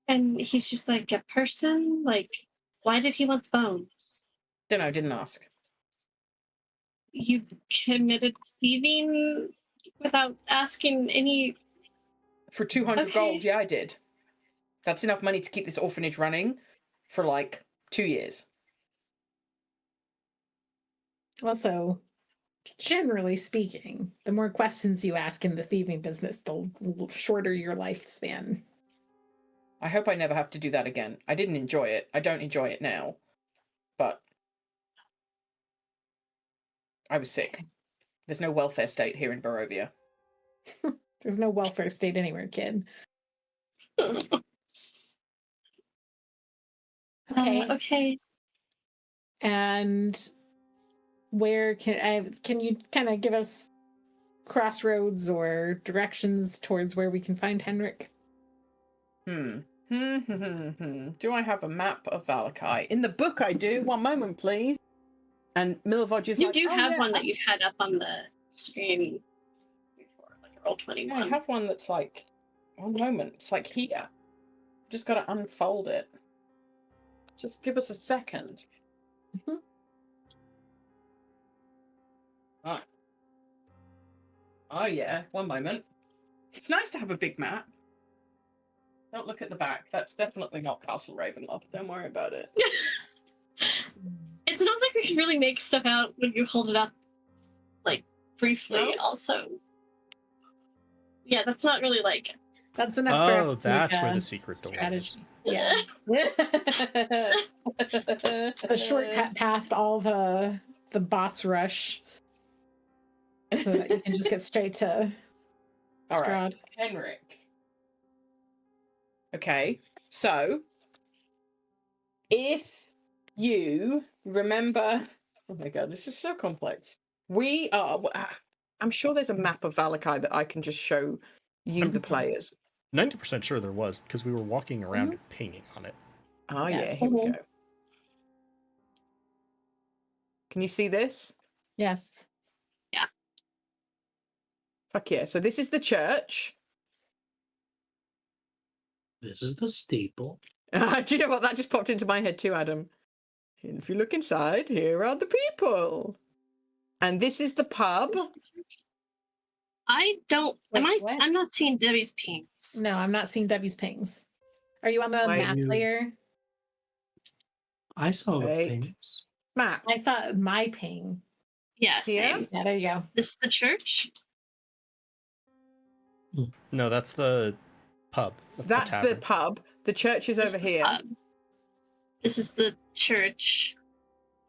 And he's just like a person? Like, why did he want the bones? Don't know, didn't ask. You committed thieving without asking any. For 200 Okay. gold, yeah, I did. That's enough money to keep this orphanage running for like 2 years. Also, generally speaking, the more questions you ask in the thieving business, the shorter your lifespan. I hope I never have to do that again. I didn't enjoy it. I don't enjoy it now. But I was sick. There's no welfare state here in Barovia. There's no welfare state anywhere, kid. Okay. Okay. And where can you kind of give us crossroads or directions towards where we can find Henrik? Do I have a map of Valakai? In the book I do. One moment, please. And Milvoj is You like, do "Oh, have yeah, one that you've had up on the screen before, like Roll21. Yeah, I have one that's like, one moment, it's like here. Just got to unfold it. Just give us a second. Mhm. Right. Oh yeah, one moment. It's nice to have a big map. Don't look at the back. That's definitely not Castle Ravenloft. Don't worry about it. It's not like we can really make stuff out when you hold it up, like, briefly, No? also. Yeah, that's not really like. That's enough for us Oh, to that's make where a the secret door is. strategy. Yeah. The shortcut past all the boss rush so that you can just get straight to All right. Strahd. Henrik. Okay, so if you remember, oh my god, this is so complex. We are. I'm sure there's a map of Valakai that I can just show you, the players. 90% sure there was, because we were walking around and pinging on it. Oh yeah, Yes. here we go. Can you see this? Yes. Fuck yeah! So this is the church. This is the steeple. Do you know what? That just popped into my head too, Adam. And if you look inside, here are the people. And this is the pub. I don't. Wait, am I? what? I'm not seeing Debbie's pings. No, I'm not seeing Debbie's pings. Are you on the Wait. map layer? I saw the Wait. pings. Map. I saw my ping. Yeah, Here? same. Yeah, there you go. This is the church? No, that's the pub. That's the tavern. pub. The church is This over is the here. pub. This is the church.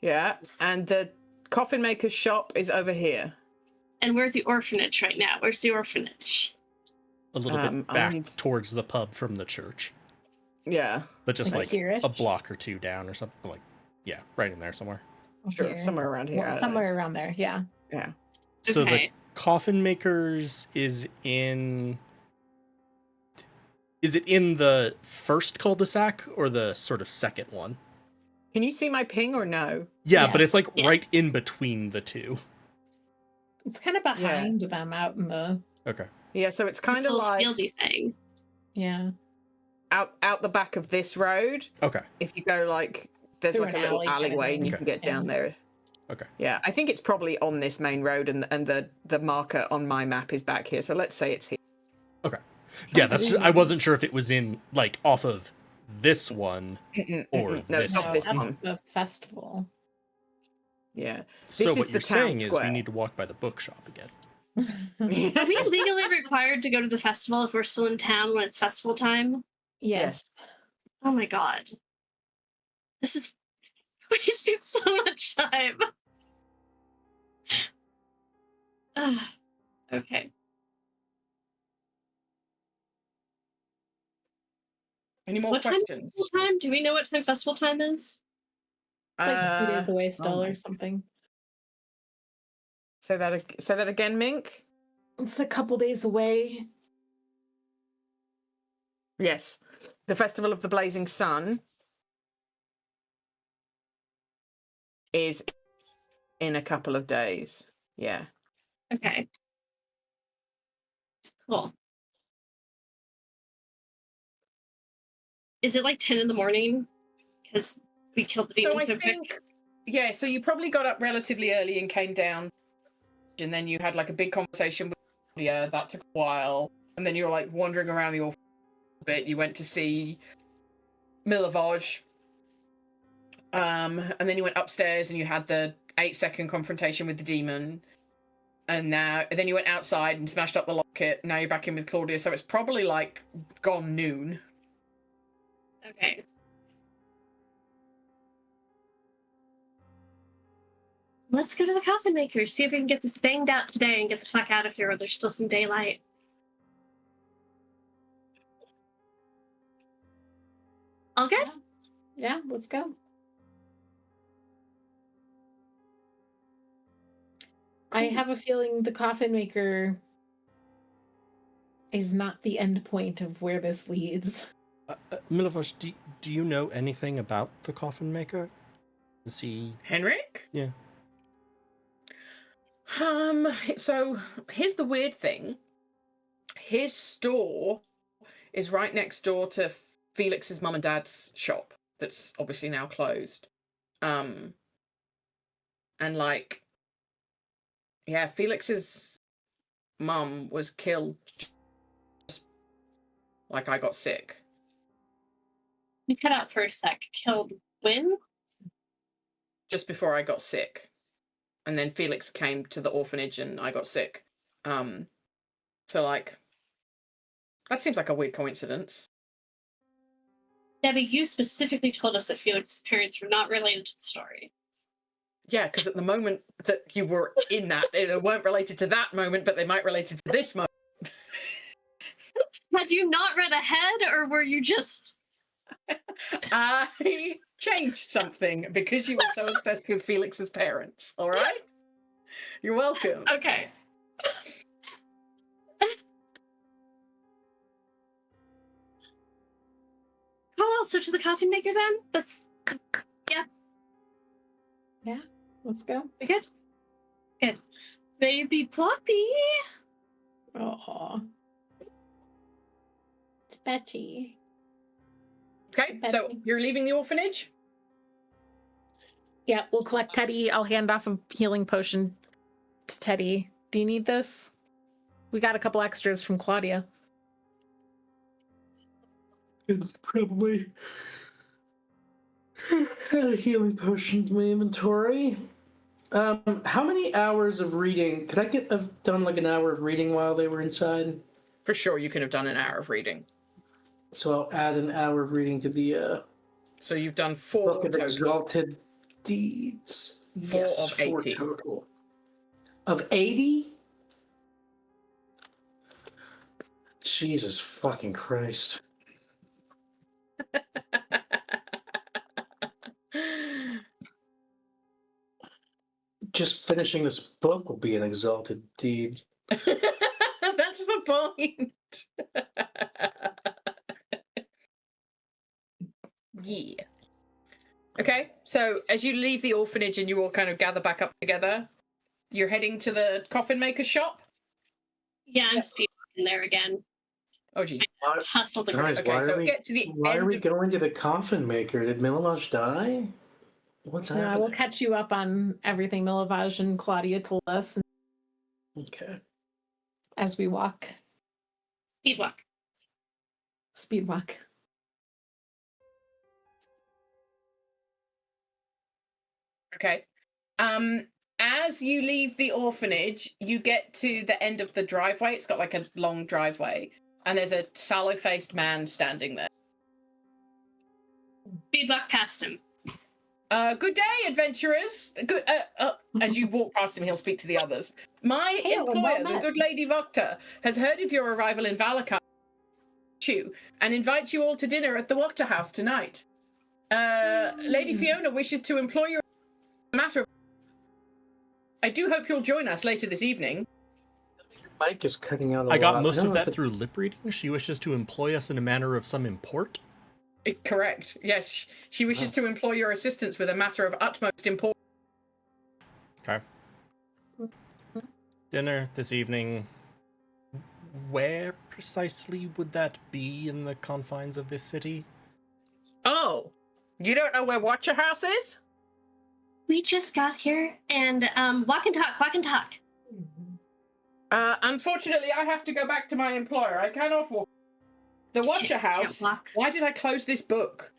Yeah. And the coffin maker's shop is over here. And we're at the orphanage right now. Where's the orphanage? A little bit I back need- towards the pub from the church. Yeah. But just Like like here-ish? a block or two down or something. Like, yeah, right in there somewhere. Sure. Here. Somewhere around here. I Well, don't know. somewhere around there, yeah. Yeah. So the Okay. coffin makers is in... Is it in the first cul-de-sac or the sort of second one? Can you see my ping or no? Yeah, but Yes. it's like right Yes. in between the two. It's kind of behind them out in the Okay. Yeah. So it's This kind of little like fieldy thing. yeah. out the back of this road. Okay. If you go like, there's Through like a an little alley kind of alleyway and you thing. can get down Yeah. there. Okay. Yeah. I think it's probably on this main road and the marker on my map is back here. So let's say it's here. Okay. Yeah, that's. I wasn't sure if it was in like off of this one or No, this it's not No, this that's one. the festival. Yeah. So is what the you're town saying is we square. need to walk by the bookshop again. Are we legally required to go to the festival if we're still in town when it's festival time? Yes. Oh my god. This is wasting so much time. Okay. Any more What time is questions? festival time? Do we know what time festival time is? It's like 2 days away oh still my- or something. Say that again, Mink. It's a couple days away. Yes, the Festival of the Blazing Sun is in a couple of days. Yeah. Okay. Cool. Is it like 10 in the morning? Because we killed the demon so quick. Yeah, so you probably got up relatively early and came down, and then you had like a big conversation with Claudia. That took a while, and then you were like wandering around the orphanage a bit. You went to see Milovaj, and then you went upstairs and you had the 8-second confrontation with the demon, and then you went outside and smashed up the locket. Now you're back in with Claudia, so it's probably like gone noon. Okay. Let's go to the coffin maker, see if we can get this banged out today and get the fuck out of here while there's still some daylight. All good? Yeah, let's go. I have a feeling the coffin maker is not the end point of where this leads. Milovosh, do you know anything about the coffin maker? Is he... Henrik? Yeah. So here's the weird thing. His store is right next door to Felix's mum and dad's shop that's obviously now closed. And like, yeah, Felix's mum was killed just like I got sick. You cut out for a sec. Killed when? Just before I got sick. And then Felix came to the orphanage and I got sick. So like, that seems like a weird coincidence. Debbie, you specifically told us that Felix's parents were not related to the story. Yeah, because at the moment that you were in that, they weren't related to that moment, but they might related to this moment. Had you not read ahead, or were you just... I changed something because you were so obsessed with Felix's parents, all right? You're welcome. Okay. Call also to the coffin maker then? That's... Yeah. Yeah, let's go. We good? Good. Baby puppy. Oh, it's Betty. Okay, so you're leaving the orphanage? Yeah, we'll collect Teddy. I'll hand off a healing potion to Teddy. Do you need this? We got a couple extras from Claudia. Probably had a healing potion in my inventory. How many hours of reading? Could I have done like an hour of reading while they were inside? For sure, you can have done an hour of reading. So I'll add an hour of reading to the So you've done 4 Book of total. Exalted Deeds. 4 Yes, of 80. 4 total. Of 80? Jesus fucking Christ. Just finishing this book will be an exalted deed. That's the point. Yeah. Okay, so as you leave the orphanage and you all kind of gather back up together, you're heading to the coffin maker's shop? Yeah, I'm speedwalking there again. Oh, geez. Hustle the Guys, Okay, why so are we, get to the why end are we of... going to the coffin maker? Did Milovaj die? What's I happening? will catch you up on everything Milovaj and Claudia told us Okay. as we walk. Speedwalk. Speed walk. Okay. As you leave the orphanage, you get to the end of the driveway. It's got like a long driveway, and there's a sallow-faced man standing there. Speedwalk past him. Good day, adventurers. Good. As you walk past him, he'll speak to the others. My Hey, well employer, the met. good Lady Vocta, has heard of your arrival in Valakai and invites you all to dinner at the Vocta House tonight. Lady Fiona wishes to employ you on a matter of... I do hope you'll join us later this evening. Mike is cutting out a lot. I got most don't of know if that it- through lip reading. She wishes to employ us in a manner of some import. Correct. Yes, she wishes to employ your assistance with a matter of utmost importance. Okay. Dinner this evening. Where precisely would that be in the confines of this city? Oh, you don't know where Watcher House is? We just got here, and walk and talk, walk and talk. Unfortunately, I have to go back to my employer. I cannot walk. The Watcher Can't House. walk. Why did I close this book?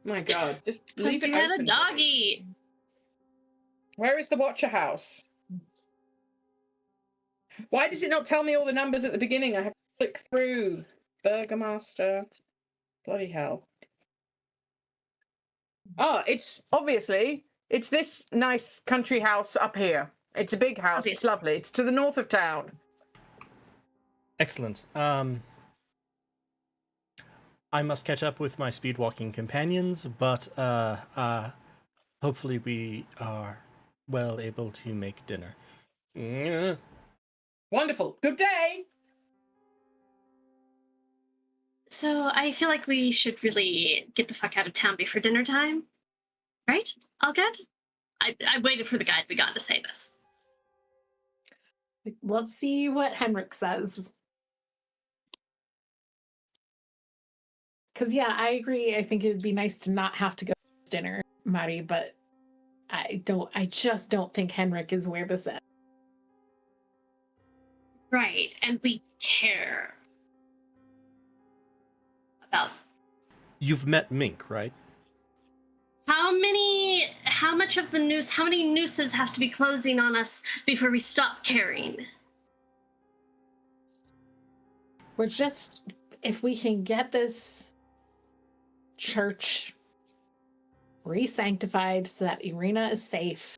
My God, just leave Because it you had a open. doggy. Where is the Watcher House? Why does it not tell me all the numbers at the beginning? I have to click through. Burgomaster. Bloody hell. Oh, it's this nice country house up here. It's a big house. It's Obviously. lovely. It's to the north of town. Excellent. I must catch up with my speedwalking companions, but hopefully we are well able to make dinner. Wonderful. Good day. So I feel like we should really get the fuck out of town before dinner time. Right? All good? I waited for the guy to be gone to say this. Let's see what Henrik says. Because, yeah, I agree. I think it would be nice to not have to go to dinner, Mari, but I just don't think Henrik is where this is. Right, and we care about You've met Mink, right? how many nooses have to be closing on us before we stop caring? We're just, if we can get this church re-sanctified so that Irina is safe,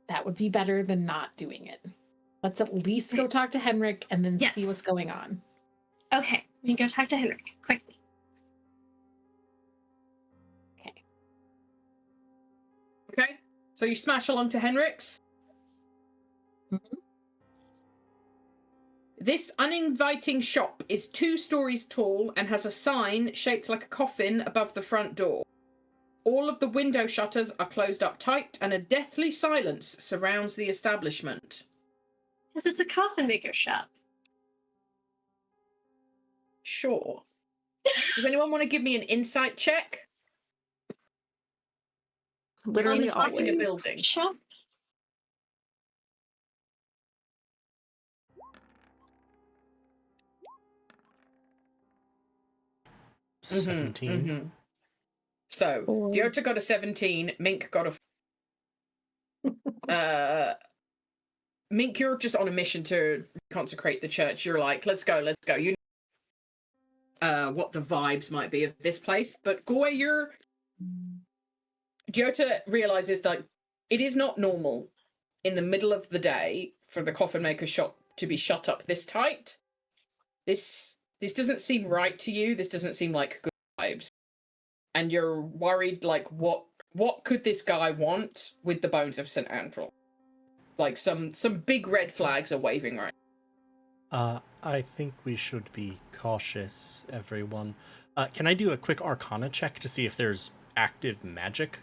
that would be better than not doing it. Let's at least go talk to Henrik and then see what's going on. Okay, we can go talk to Henrik quickly. Okay. So you smash along to Henrik's. Mhm. This uninviting shop is 2 stories tall and has a sign shaped like a coffin above the front door. All of the window shutters are closed up tight and a deathly silence surrounds the establishment. Because it's a coffin maker shop. Sure. Does anyone want to give me an insight check? Literally Insight in a always. building. Shop? Mm-hmm, 17. mm-hmm. So, Diota got a 17, Mink got a... Mink, you're just on a mission to consecrate the church. You're like, let's go. You know what the vibes might be of this place. But Goy, Diota realizes that it is not normal in the middle of the day for the coffin maker shop to be shut up this tight. This doesn't seem right to you. This doesn't seem like good vibes. And you're worried, like, what could this guy want with the bones of St. Andrew? Like, some big red flags are waving right. I think we should be cautious, everyone. Can I do a quick Arcana check to see if there's active magic?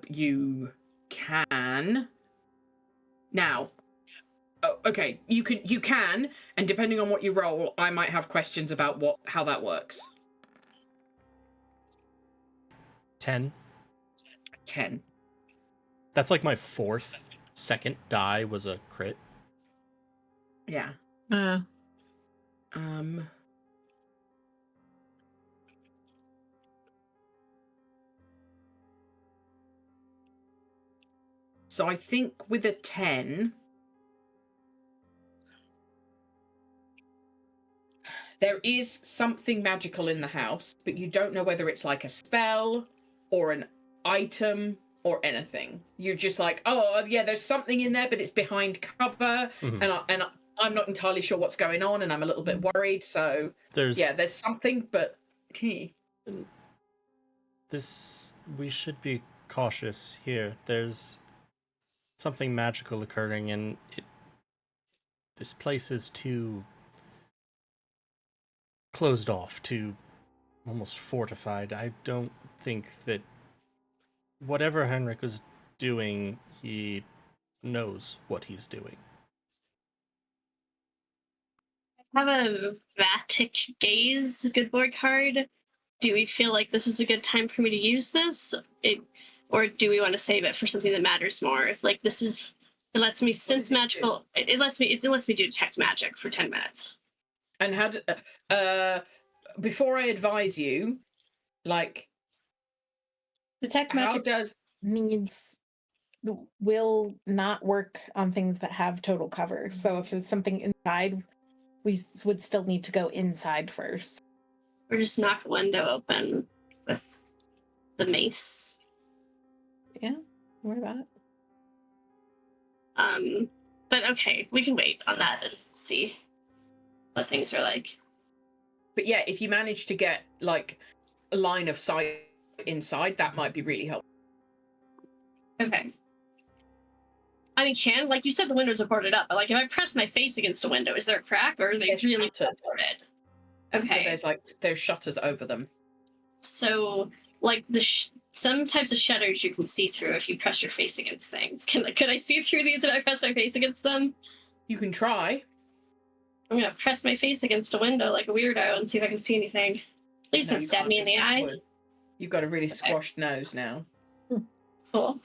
You can. Now. Oh, okay, you can, and depending on what you roll, I might have questions about how that works. 10. 10. That's like my 4th. Second die was a crit. Yeah. So I think with a 10, there is something magical in the house, but you don't know whether it's like a spell or an item or anything. You're just like, oh yeah, there's something in there, but it's behind cover, and I'm not entirely sure what's going on, and I'm a little bit worried. So there's something, but we should be cautious here. There's something magical occurring, and this place is too closed off, too almost fortified. I don't think that whatever Henrik was doing, he knows what he's doing. have a Vatic Gaze good boy card. Do we feel like this is a good time for me to use this? Or do we want to save it for something that matters more? Like this is, it lets me sense magical. It lets me do detect magic for 10 minutes. And how do, before I advise you, like, Detect how magic does will not work on things that have total cover. So if it's something inside, we would still need to go inside first. Or just knock a window open with the mace. Yeah, or that. But okay, we can wait on that and see what things are like. But yeah, if you manage to get like a line of sight inside, that might be really helpful. Okay. I mean, like you said, the windows are boarded up, but like if I press my face against a window, is there a crack or are they They're really shuttered. boarded? So Okay. there's shutters over them. So like some types of shutters you can see through if you press your face against things. Could I see through these if I press my face against them? You can try. I'm gonna press my face against a window like a weirdo and see if I can see anything. Please No, don't you stab can't me in do the this eye. wood. You've got a really squashed nose now. Cool.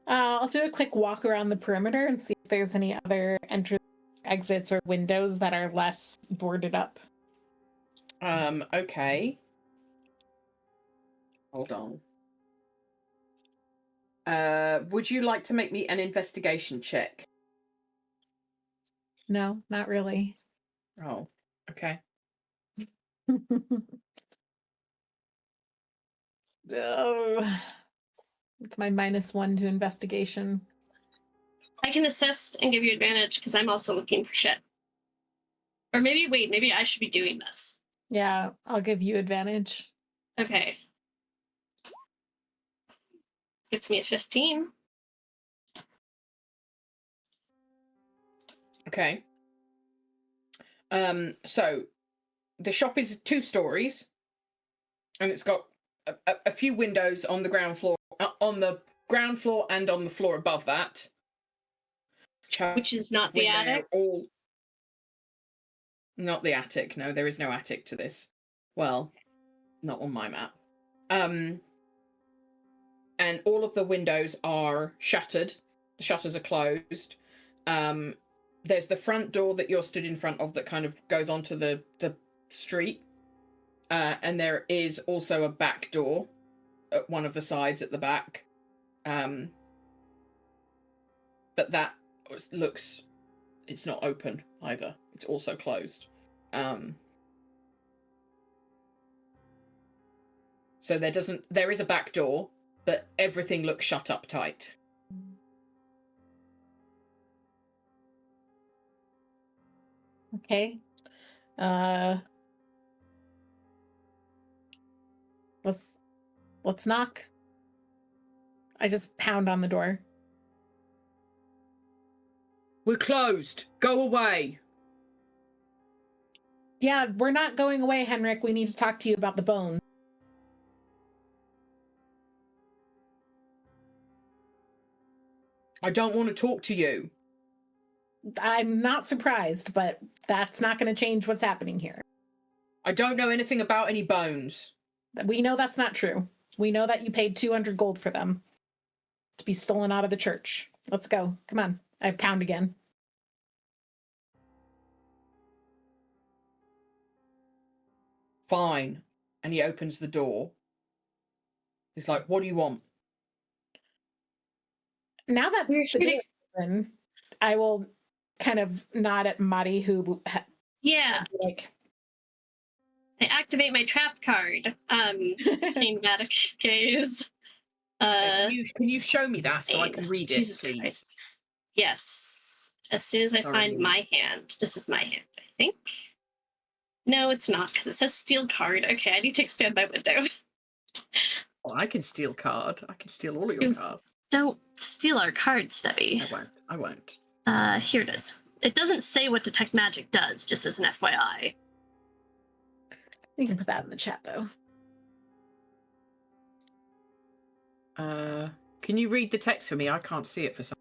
I'll do a quick walk around the perimeter and see if there's any other entrances, exits, or windows that are less boarded up. Okay. Hold on. Would you like to make me an investigation check? No, not really. Oh, okay. Oh, with my -1 to investigation. I can assist and give you advantage because I'm also looking for shit. Or maybe I should be doing this. Yeah, I'll give you advantage. Okay. Gets me a 15. Okay. So the shop is 2 stories, and it's got a few windows on the ground floor, and on the floor above that. Which is not the attic? Not the attic. No, there is no attic to this. Well, not on my map. And all of the windows are shuttered. The shutters are closed. There's the front door that you're stood in front of that kind of goes onto the street. And there is also a back door at one of the sides at the back. But that looks, it's not open either. It's also closed. So there is a back door, but everything looks shut up tight. Okay. Let's knock. I just pound on the door. We're closed. Go away. Yeah, we're not going away, Henrik. We need to talk to you about the bone. I don't want to talk to you. I'm not surprised, but that's not going to change what's happening here. I don't know anything about any bones. We know that's not true. We know that you paid 200 gold for them to be stolen out of the church. Let's go. Come on. I pound again. Fine. And he opens the door. He's like, what do you want? Now that We're the door here. is open, I will kind of nod at Mari, who Yeah. like I activate my trap card. Enigmatic gaze. Okay, can you show me that so I can read it, Jesus please? Christ. Yes. As soon as I Sorry. find my hand. This is my hand, I think. No, it's not, because it says steel card. Okay, I need to expand my window. Well, I can steal card. I can steal all of your cards. Don't steal our cards, Debbie. I won't. Here it is. It doesn't say what detect magic does, just as an FYI. you can put that in the chat though. Can you read the text for me? I can't see it for some.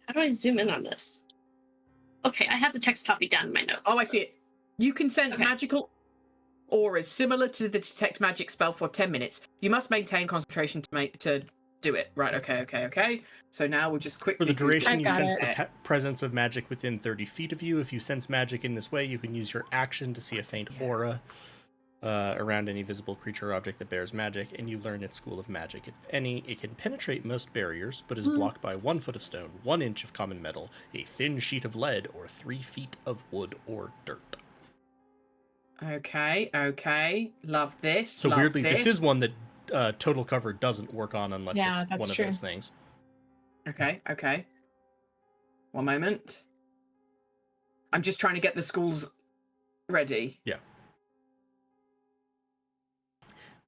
How do I zoom in on this? Okay, I have the text copied down in my notes. Oh, I see it. You can sense Okay. magical auras similar to the detect magic spell for 10 minutes. You must maintain concentration to do it. Right, okay. So now we'll just quickly... For the duration, I've you got sense it. the presence of magic within 30 feet of you. If you sense magic in this way, you can use your action to see a faint aura around any visible creature or object that bears magic, and you learn its school of magic. If any, it can penetrate most barriers, but is blocked by 1 foot of stone, 1 inch of common metal, a thin sheet of lead, or 3 feet of wood or dirt. Okay. Love this. So love weirdly, this is this one that total cover doesn't work on unless Yeah, it's that's one true. of those things. Okay. One moment. I'm just trying to get the schools ready. Yeah.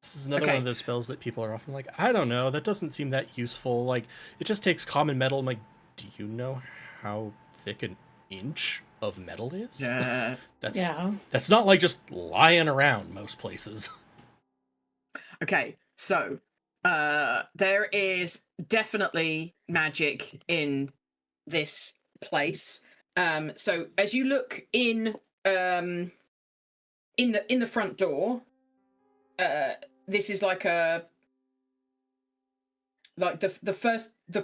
This is another one of those spells that people are often like, I don't know, that doesn't seem that useful. Like, it just takes common metal. I'm like, do you know how thick an inch of metal is? Yeah. That's not like just lying around most places. Okay, so there is definitely magic in this place. So as you look in the front door, this is like the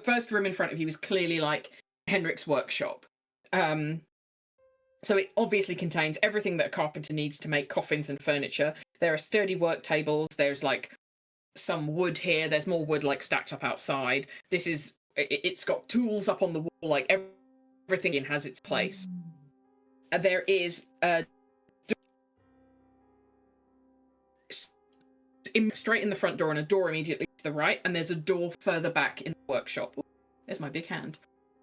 first room in front of you is clearly like Henrik's workshop. So it obviously contains everything that a carpenter needs to make coffins and furniture. There are sturdy work tables. There's like some wood here. There's more wood like stacked up outside. It's got tools up on the wall. Like everything has its place. There is straight in the front door and a door immediately to the right, and there's a door further back in the workshop. There's my big hand.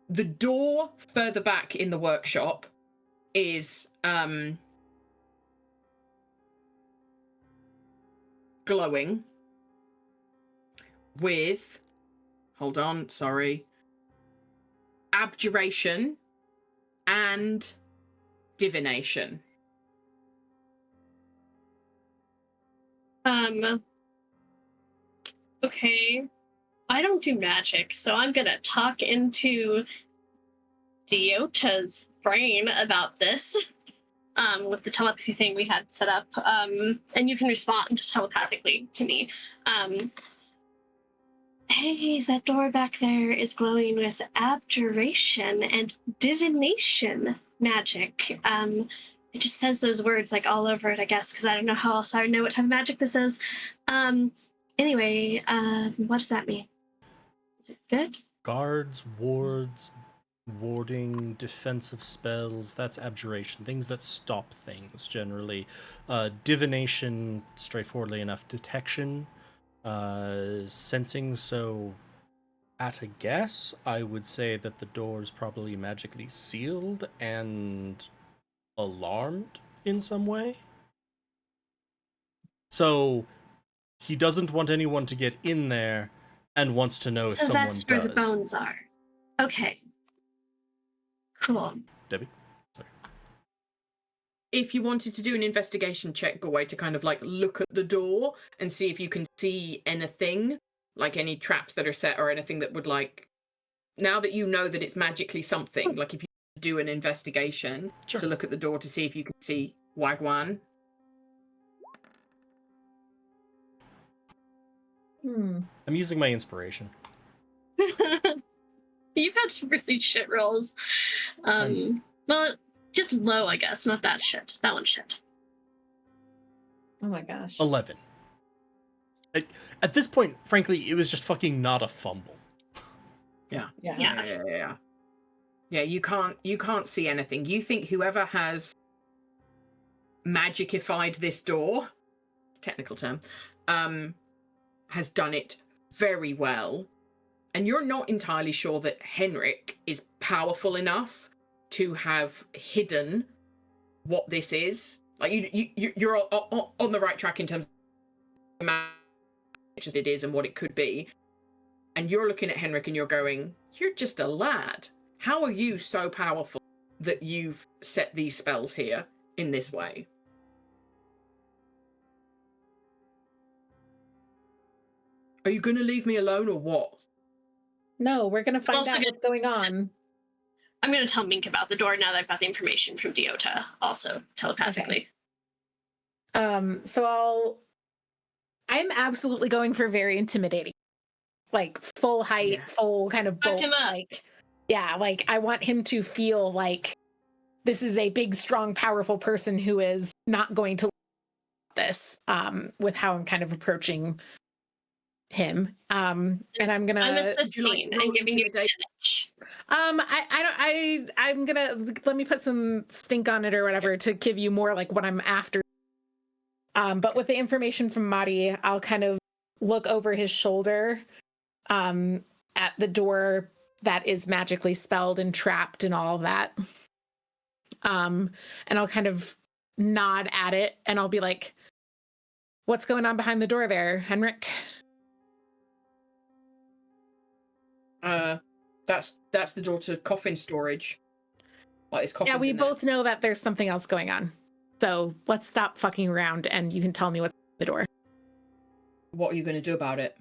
The door further back in the workshop is glowing with, hold on, sorry, abjuration and divination. Okay. I don't do magic, so I'm gonna talk into Diota's brain about this. With the telepathy thing we had set up. And you can respond telepathically to me. Hey, that door back there is glowing with abjuration and divination magic. It just says those words like all over it, I guess, because I don't know how else I would know what type of magic this is. Anyway, what does that mean? Is it good? Guards, wards, warding, defensive spells, that's abjuration. Things that stop things, generally. Divination, straightforwardly enough. Detection, sensing, so at a guess, I would say that the door is probably magically sealed and alarmed in some way. So he doesn't want anyone to get in there and wants to know if someone does. So that's where the bones are. Okay. Cool. Debbie? Sorry. If you wanted to do an investigation check, go away to kind of like look at the door and see if you can see anything, like any traps that are set or anything that would like, now that you know that it's magically something, like if you do an investigation to look at the door to see if you can see Wagwan. I'm using my inspiration. You've had some really shit rolls. Well, just low, I guess. Not that shit. That one's shit. Oh my gosh. 11. At this point, frankly, it was just fucking not a fumble. Yeah. Yeah, you can't see anything. You think whoever has magicified this door, technical term, has done it very well. And you're not entirely sure that Henrik is powerful enough to have hidden what this is. Like you're on the right track in terms of how much it is and what it could be. And you're looking at Henrik and you're going, you're just a lad. How are you so powerful that you've set these spells here in this way? Are you going to leave me alone or what? No, we're gonna find out what's going on. I'm going to tell Mink about the door now that I've got the information from Diota, also telepathically. So I'm absolutely going for very intimidating, like full height, full kind of bulk, like, yeah, like I want him to feel like this is a big, strong, powerful person who is not going to this with how I'm kind of approaching him. And I'm assisting and giving you advantage. I'm gonna let me put some stink on it or whatever to give you more like what I'm after. But with the information from Madi, I'll kind of look over his shoulder at the door that is magically spelled and trapped and all of that. And I'll kind of nod at it and I'll be like, what's going on behind the door there, Henrik? That's the door to coffin storage. Like, it's coffins. Yeah, we in there. both know that there's something else going on. So let's stop fucking around and you can tell me what's at the door. What are you going to do about it?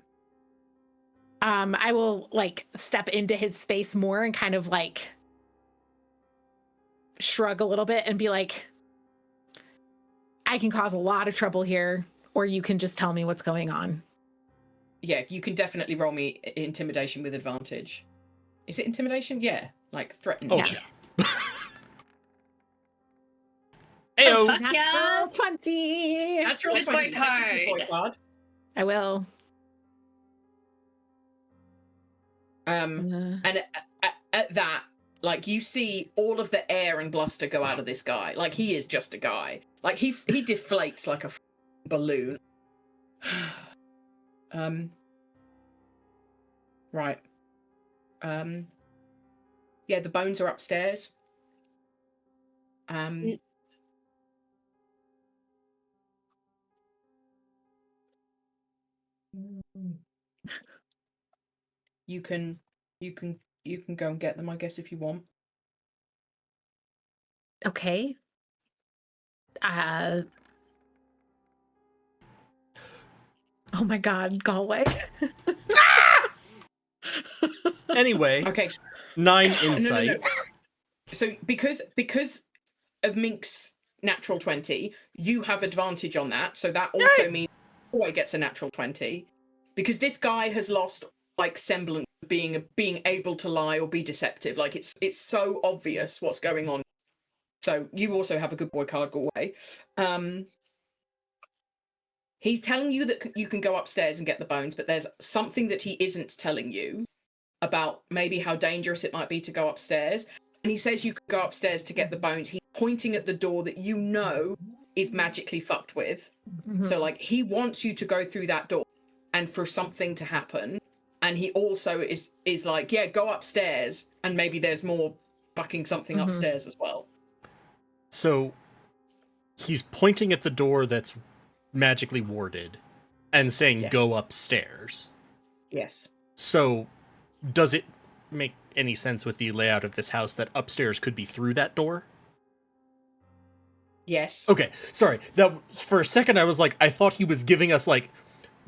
I will like step into his space more and kind of like shrug a little bit and be like, I can cause a lot of trouble here, or you can just tell me what's going on. Yeah, you can definitely roll me intimidation with advantage. Is it intimidation? Yeah, like threaten. Oh, Yeah. Ayo! Fuck Natural yeah. 20. Natural With 20. my card. Point card. I will. And at that, like, you see all of the air and bluster go out of this guy. Like, he is just a guy. Like, he deflates like a balloon. Right. Yeah, the bones are upstairs. You can go and get them, I guess, if you want. Okay. Oh my god, Galway. Anyway, Okay. 9 insight. No. So because of Mink's natural 20, you have advantage on that. So that also means Galway gets a natural 20. Because this guy has lost like semblance of being able to lie or be deceptive. Like it's so obvious what's going on. So you also have a good boy card, Galway. He's telling you that you can go upstairs and get the bones, but there's something that he isn't telling you about maybe how dangerous it might be to go upstairs. And he says you can go upstairs to get the bones. He's pointing at the door that you know is magically fucked with. Mm-hmm. So like he wants you to go through that door and for something to happen. And he also is like, yeah, go upstairs and maybe there's more fucking something upstairs as well. So he's pointing at the door that's magically warded and saying, go upstairs. Yes. So does it make any sense with the layout of this house that upstairs could be through that door? Yes. Okay, sorry. That for a second I was like, I thought he was giving us like,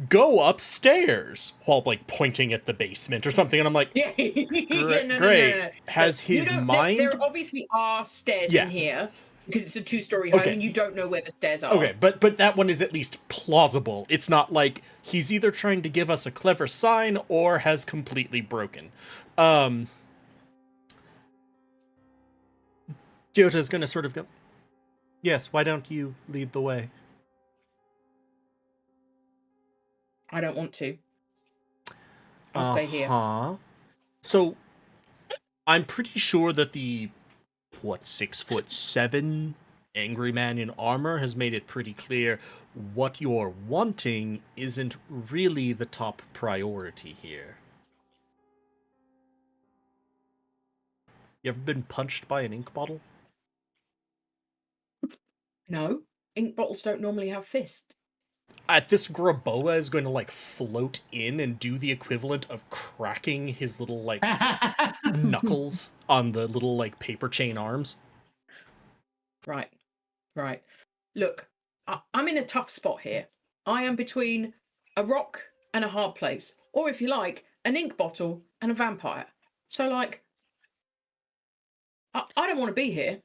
go upstairs while like pointing at the basement or something, and I'm like, yeah, great. No. Has his mind? There obviously are stairs in here because it's a 2-story home and you don't know where the stairs are. Okay, but that one is at least plausible. It's not like he's either trying to give us a clever sign or has completely broken. Gyota's gonna sort of go, yes, why don't you lead the way? I don't want to. I'll stay here. So, I'm pretty sure that the 6'7" angry man in armor has made it pretty clear what you're wanting isn't really the top priority here. You ever been punched by an ink bottle? No, ink bottles don't normally have fists. This Graboa is going to like float in and do the equivalent of cracking his little like knuckles on the little like paper chain arms. Right. Look, I'm in a tough spot here. I am between a rock and a hard place, or if you like, an ink bottle and a vampire. So like, I don't want to be here.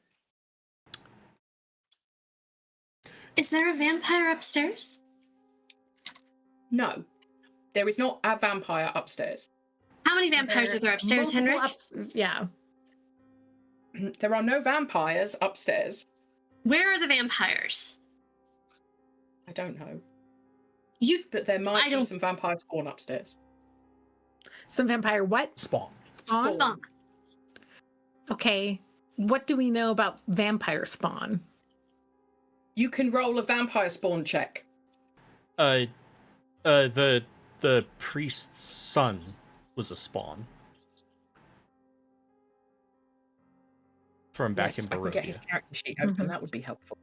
Is there a vampire upstairs? No, there is not a vampire upstairs. How many vampires are there upstairs, multiple Henrik? yeah. There are no vampires upstairs. Where are the vampires? I don't know. I But there might be don't- some vampire spawn upstairs. Some vampire what? Spawn. Spawn. Okay. What do we know about vampire spawn? You can roll a vampire spawn check. The priest's son was a spawn. From back in I can get his Barovia. character sheet open. Mhm. That would be helpful.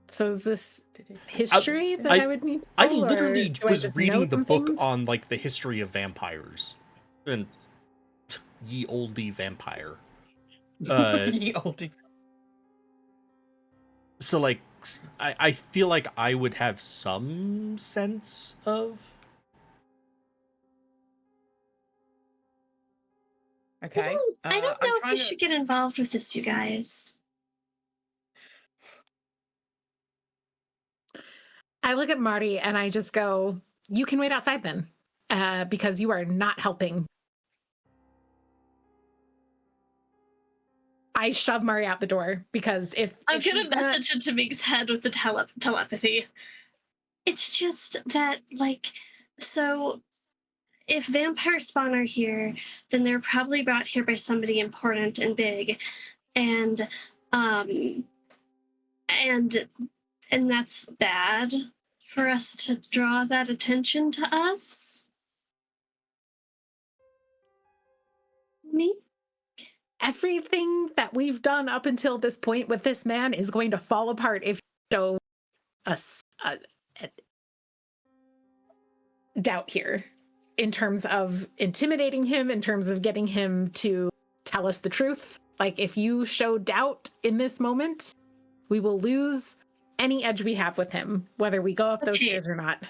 So is this history that I- I would need to I roll, or literally do I was just know reading the some book things? on like the history of vampires. And ye olde vampire. Ye olde. So like I feel like I would have some sense of Okay. I don't I'm know if trying we to- should get involved with this, you guys. I look at Marty and I just go, you can wait outside then, because you are not helping. I shove Marty out the door because if I'm if gonna she's gonna- message into Ming's head with the telepathy. It's just that, like, so if vampire spawn are here, then they're probably brought here by somebody important and big, and that's bad for us to draw that attention to us. Me? everything that we've done up until this point with this man is going to fall apart if you show us a doubt here in terms of intimidating him, in terms of getting him to tell us the truth. Like, if you show doubt in this moment, we will lose any edge we have with him, whether we go up those Okay. stairs or not.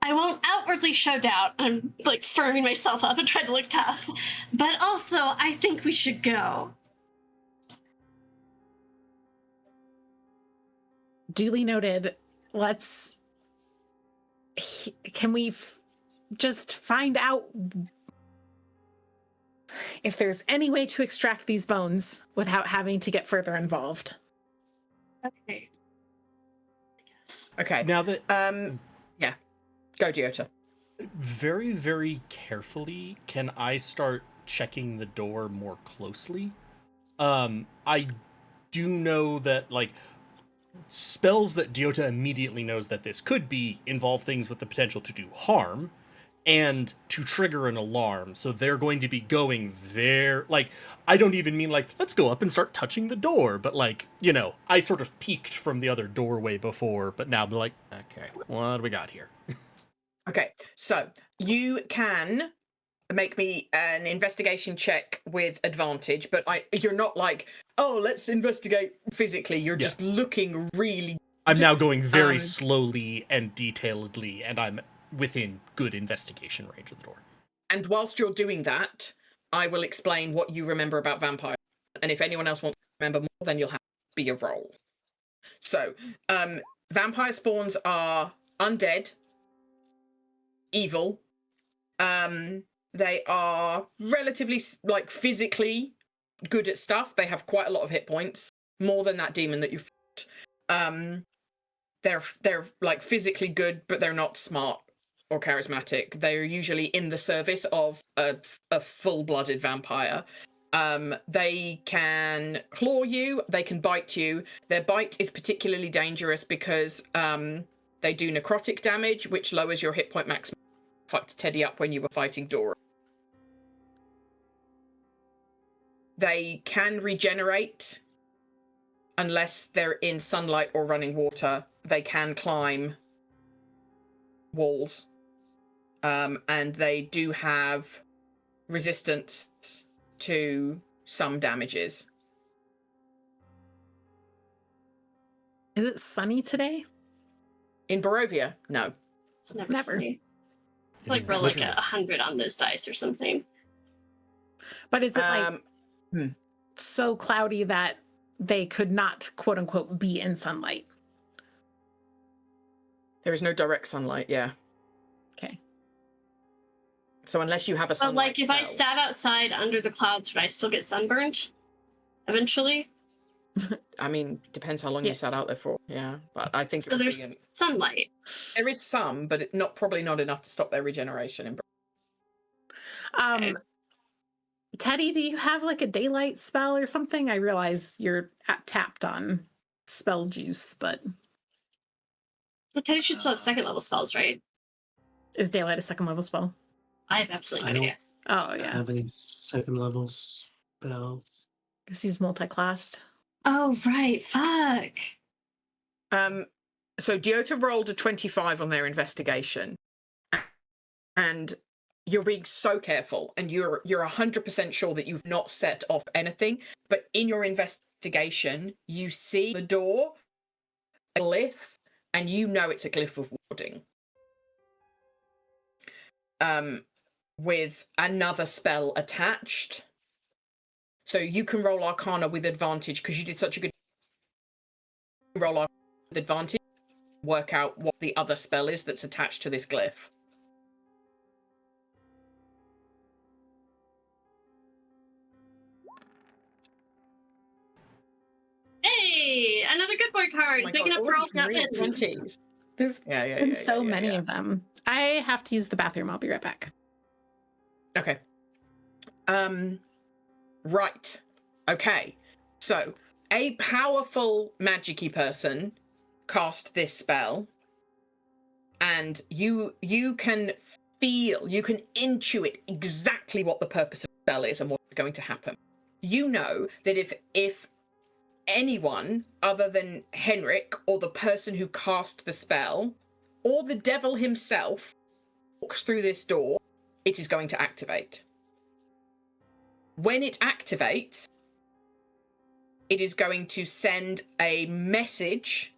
I won't outwardly show doubt. I'm like firming myself up and trying to look tough. But also, I think we should go. Duly noted. Let's. Can we just find out if there's any way to extract these bones without having to get further involved? Okay. I guess. Okay. now that Yeah. Go, Giota. very, very carefully can I start checking the door more closely. I do know that like spells that Diota immediately knows that this could be involve things with the potential to do harm and to trigger an alarm. So they're going to be going there. Like, I don't even mean like, let's go up and start touching the door. But like, you know, I sort of peeked from the other doorway before, but now I'm like, okay, what do we got here? Okay, so you can make me an investigation check with advantage, but you're not like, oh, let's investigate physically. You're Yeah. just looking really. I'm now going very Um, slowly and detailedly, and I'm within good investigation range of the door. And whilst you're doing that, I will explain what you remember about vampires. And if anyone else wants to remember more, then you'll have to be a roll. So, vampire spawns are undead, evil. They are relatively like physically good at stuff. They have quite a lot of hit points, more than that demon that you fought. They're like physically good, but they're not smart or charismatic. They're usually in the service of a full-blooded vampire. They can claw you, they can bite you. Their bite is particularly dangerous because they do necrotic damage, which lowers your hit point maximum. Fucked Teddy up when you were fighting Dora. They can regenerate unless they're in sunlight or running water. They can climb walls. And they do have resistance to some damages. Is it sunny today? In Barovia, no. It's never Never. sunny. It Like is roll like literally- 100 on those dice or something. But is it Hmm. so cloudy that they could not, quote unquote, be in sunlight? There is no direct sunlight, yeah. Okay. So unless you have a But sunlight like, if I spell- sat outside under the clouds, would I still get sunburned? Eventually. I mean, depends how long Yeah. you sat out there for. Yeah, but I think So there's sunlight. there is some, but probably not enough to stop their regeneration. Um, Teddy, do you have like a daylight spell or something? I realize you're tapped on spell juice, but But Teddy should still have second level spells, right? is daylight a second level spell? I have absolutely I no don't idea. Oh yeah, have any second level spells. because he's multi-classed. Oh right, fuck. So Diota rolled a 25 on their investigation, and you're being so careful, and you're 100% sure that you've not set off anything. But in your investigation, you see the door, a glyph, and you know it's a glyph of warding. With another spell attached. So you can roll Arcana with advantage because you did such a good roll Arcana with advantage. Work out what the other spell is that's attached to this glyph. Hey, another good boy card. He's making up for all captains. 20s. There's Yeah, been so many of them. I have to use the bathroom. I'll be right back. Okay. Right. Okay. So, a powerful magic-y person cast this spell, and you can feel, you can intuit exactly what the purpose of the spell is and what's going to happen. You know that if anyone other than Henrik or the person who cast the spell or the devil himself walks through this door, it is going to activate. When it activates, it is going to send a message.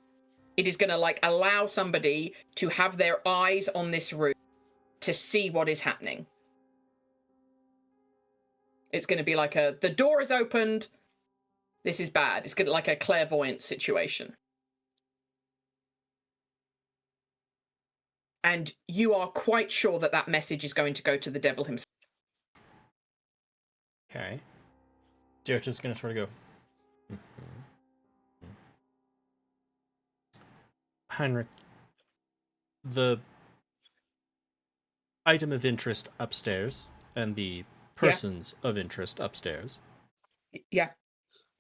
It is going to like allow somebody to have their eyes on this room to see what is happening. It's going to be like the door is opened. This is bad. It's going to like a clairvoyant situation. And you are quite sure that that message is going to go to the devil himself. Okay. Jota's gonna sort of go. Heinrich, the item of interest upstairs and the persons of interest upstairs. Yeah.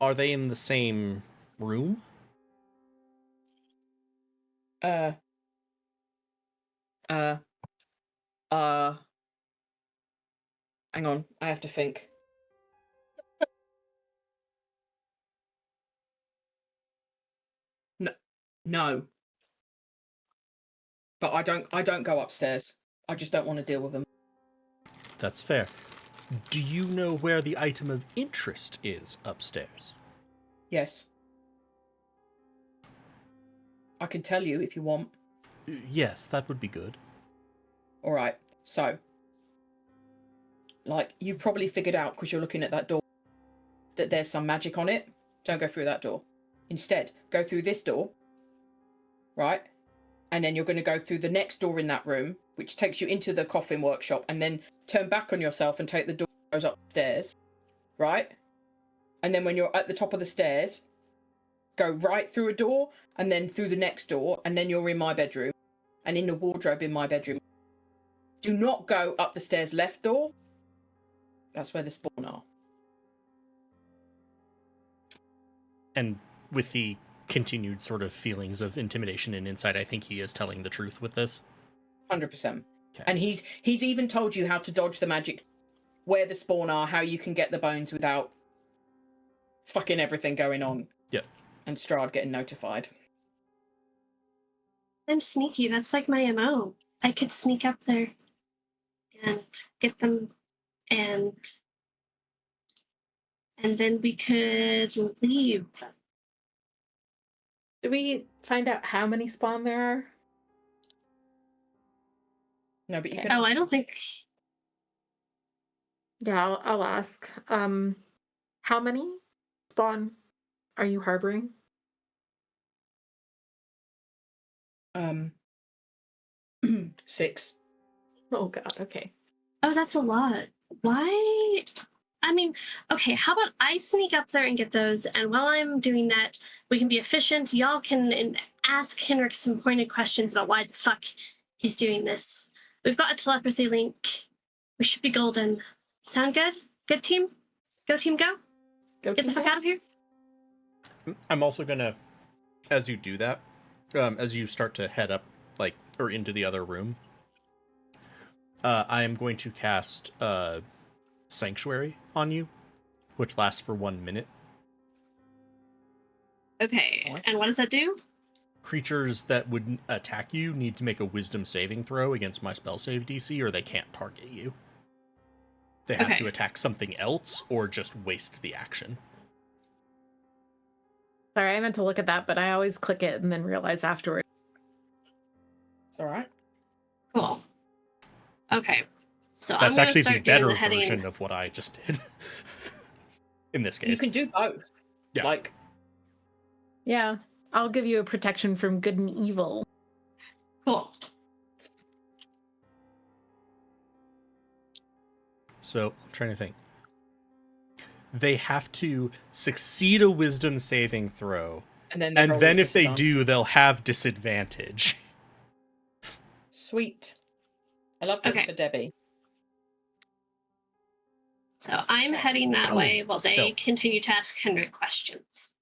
Are they in the same room? Hang on, I have to think. No. But I don't go upstairs. I just don't want to deal with them. That's fair. Do you know where the item of interest is upstairs? Yes. I can tell you if you want. Yes, that would be good. All right. So, like, you've probably figured out because you're looking at that door that there's some magic on it. Don't go through that door. Instead, go through this door, right? And then you're going to go through the next door in that room, which takes you into the coffin workshop, and then turn back on yourself and take the door that goes upstairs, right? And then when you're at the top of the stairs, go right through a door, and then through the next door, and then you're in my bedroom, and in the wardrobe in my bedroom. Do not go up the stairs left door. That's where the spawn are. And with the continued sort of feelings of intimidation and insight, I think he is telling the truth with this. 100%. Okay. And he's even told you how to dodge the magic, where the spawn are, how you can get the bones without fucking everything going on. Yep. And Strahd getting notified. I'm sneaky. That's like my MO. I could sneak up there and get them, and then we could leave. Did we find out how many spawn there are? No, but you Okay. can. Oh, I don't think. Yeah, I'll ask. How many spawn are you harboring? Um, 6. Oh god, okay. Oh, that's a lot. Why? I mean, okay, how about I sneak up there and get those, and while I'm doing that, we can be efficient. Y'all can ask Henrik some pointed questions about why the fuck he's doing this. We've got a telepathy link. We should be golden. Sound good? Good team? Go team go? Go Get the fuck out of here? I'm also gonna, as you do that, as you start to head up, like, or into the other room, I am going to cast Sanctuary on you, which lasts for 1 minute. Okay, What? and what does that do? Creatures that would attack you need to make a Wisdom saving throw against my spell save DC, or they can't target you. They have to attack something else, or just waste the action. Sorry, I meant to look at that, but I always click it and then realize afterward. It's all right. Cool. Okay, so That's I'm actually gonna the start doing better the heading. version of what I just did. In this case. You can do both. Yeah. Like, Yeah, I'll give you a protection from good and evil. Cool. So, I'm trying to think. They have to succeed a Wisdom saving throw, and then if they do, they'll have disadvantage. Sweet. I love this Okay. for Debbie. So I'm heading that Oh, way while they stealth. continue to ask Henrik questions.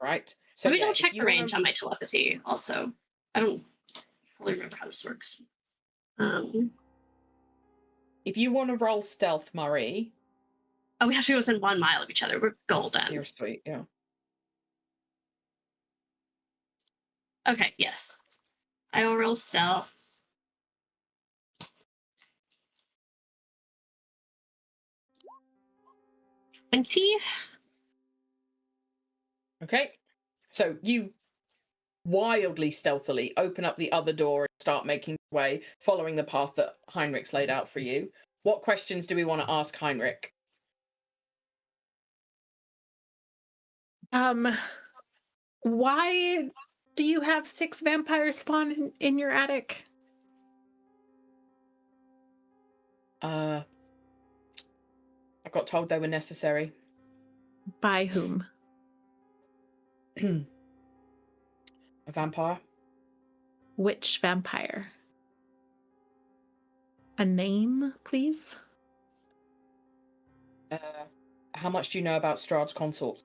Right. So we yeah, don't if check you the wanna- range on my telepathy. Also, I don't fully remember how this works. If you want to roll stealth, Marie. Oh, we have to be within 1 mile of each other. We're golden. You're sweet, yeah. Okay, yes. I will roll stealth. Okay. So you wildly stealthily open up the other door and start making your way, following the path that Heinrich's laid out for you. What questions do we want to ask Heinrich? Why do you have 6 vampire spawn in your attic? I got told they were necessary. By whom? A vampire? Which vampire? A name, please? How much do you know about Strahd's consorts?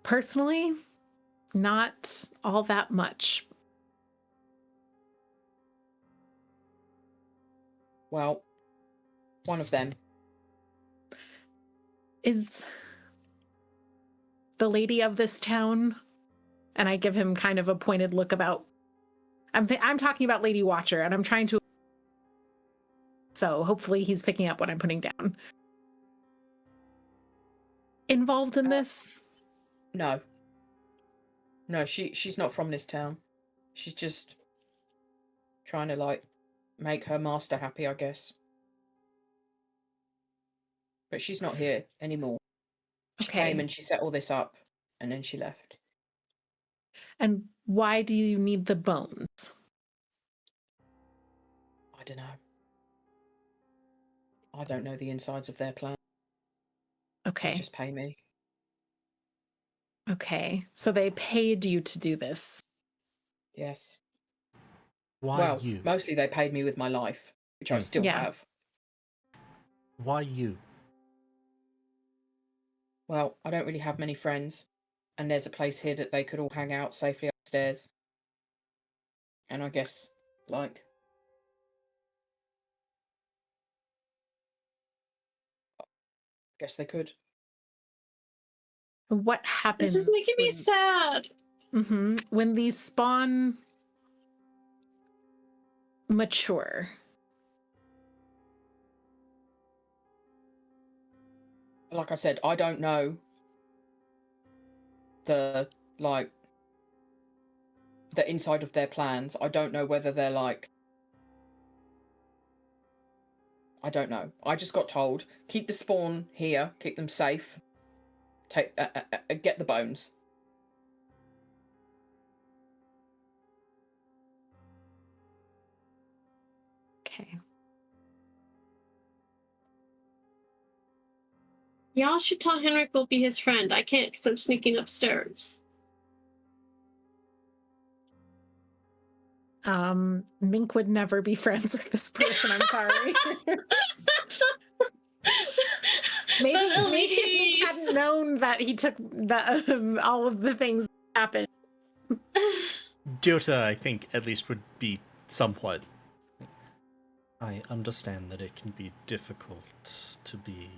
Personally, not all that much. Well, one of them. Is the lady of this town, and I give him kind of a pointed look about. I'm talking about Lady Watcher, and I'm trying to. So hopefully he's picking up what I'm putting down. Involved in this? No. No, she's not from this town. She's just trying to, like, make her master happy, I guess. But she's not here anymore. She came and she set all this up, and then she left. And why do you need the bones? I don't know. I don't know the insides of their plan. Okay. They just pay me. Okay. So they paid you to do this. Yes. Why you? Mostly they paid me with my life, which I still have. Why you? Well, I don't really have many friends, and there's a place here that they could all hang out safely upstairs. And I guess, like, guess they could. What happens? This is making me sad. When these spawn mature. Like I said, I don't know the, like, the inside of their plans. I don't know whether they're like, I don't know. I just got told, keep the spawn here, keep them safe. Take get the bones. Okay. Y'all should tell Henrik we'll be his friend. I can't because I'm sneaking upstairs. Mink would never be friends with this person. I'm sorry. maybe if Mink hadn't known that he took the all of the things that happened. Jota, I think, at least would be somewhat. I understand that it can be difficult to be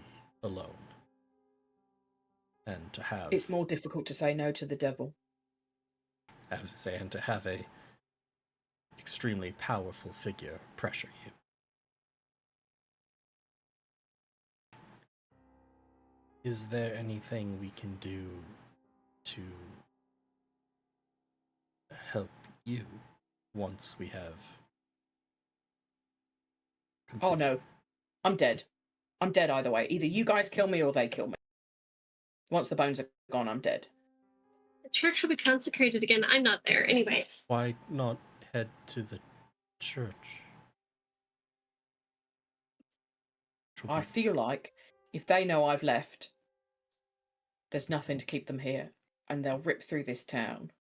alone. And to have... It's more difficult to say no to the devil. I was to say, and to have a extremely powerful figure pressure you. Is there anything we can do to help you once we have... Oh no, I'm dead. I'm dead either way. Either you guys kill me or they kill me. Once the bones are gone, I'm dead. The church will be consecrated again. I'm not there anyway. Why not head to the church? I feel like if they know I've left, there's nothing to keep them here, and they'll rip through this town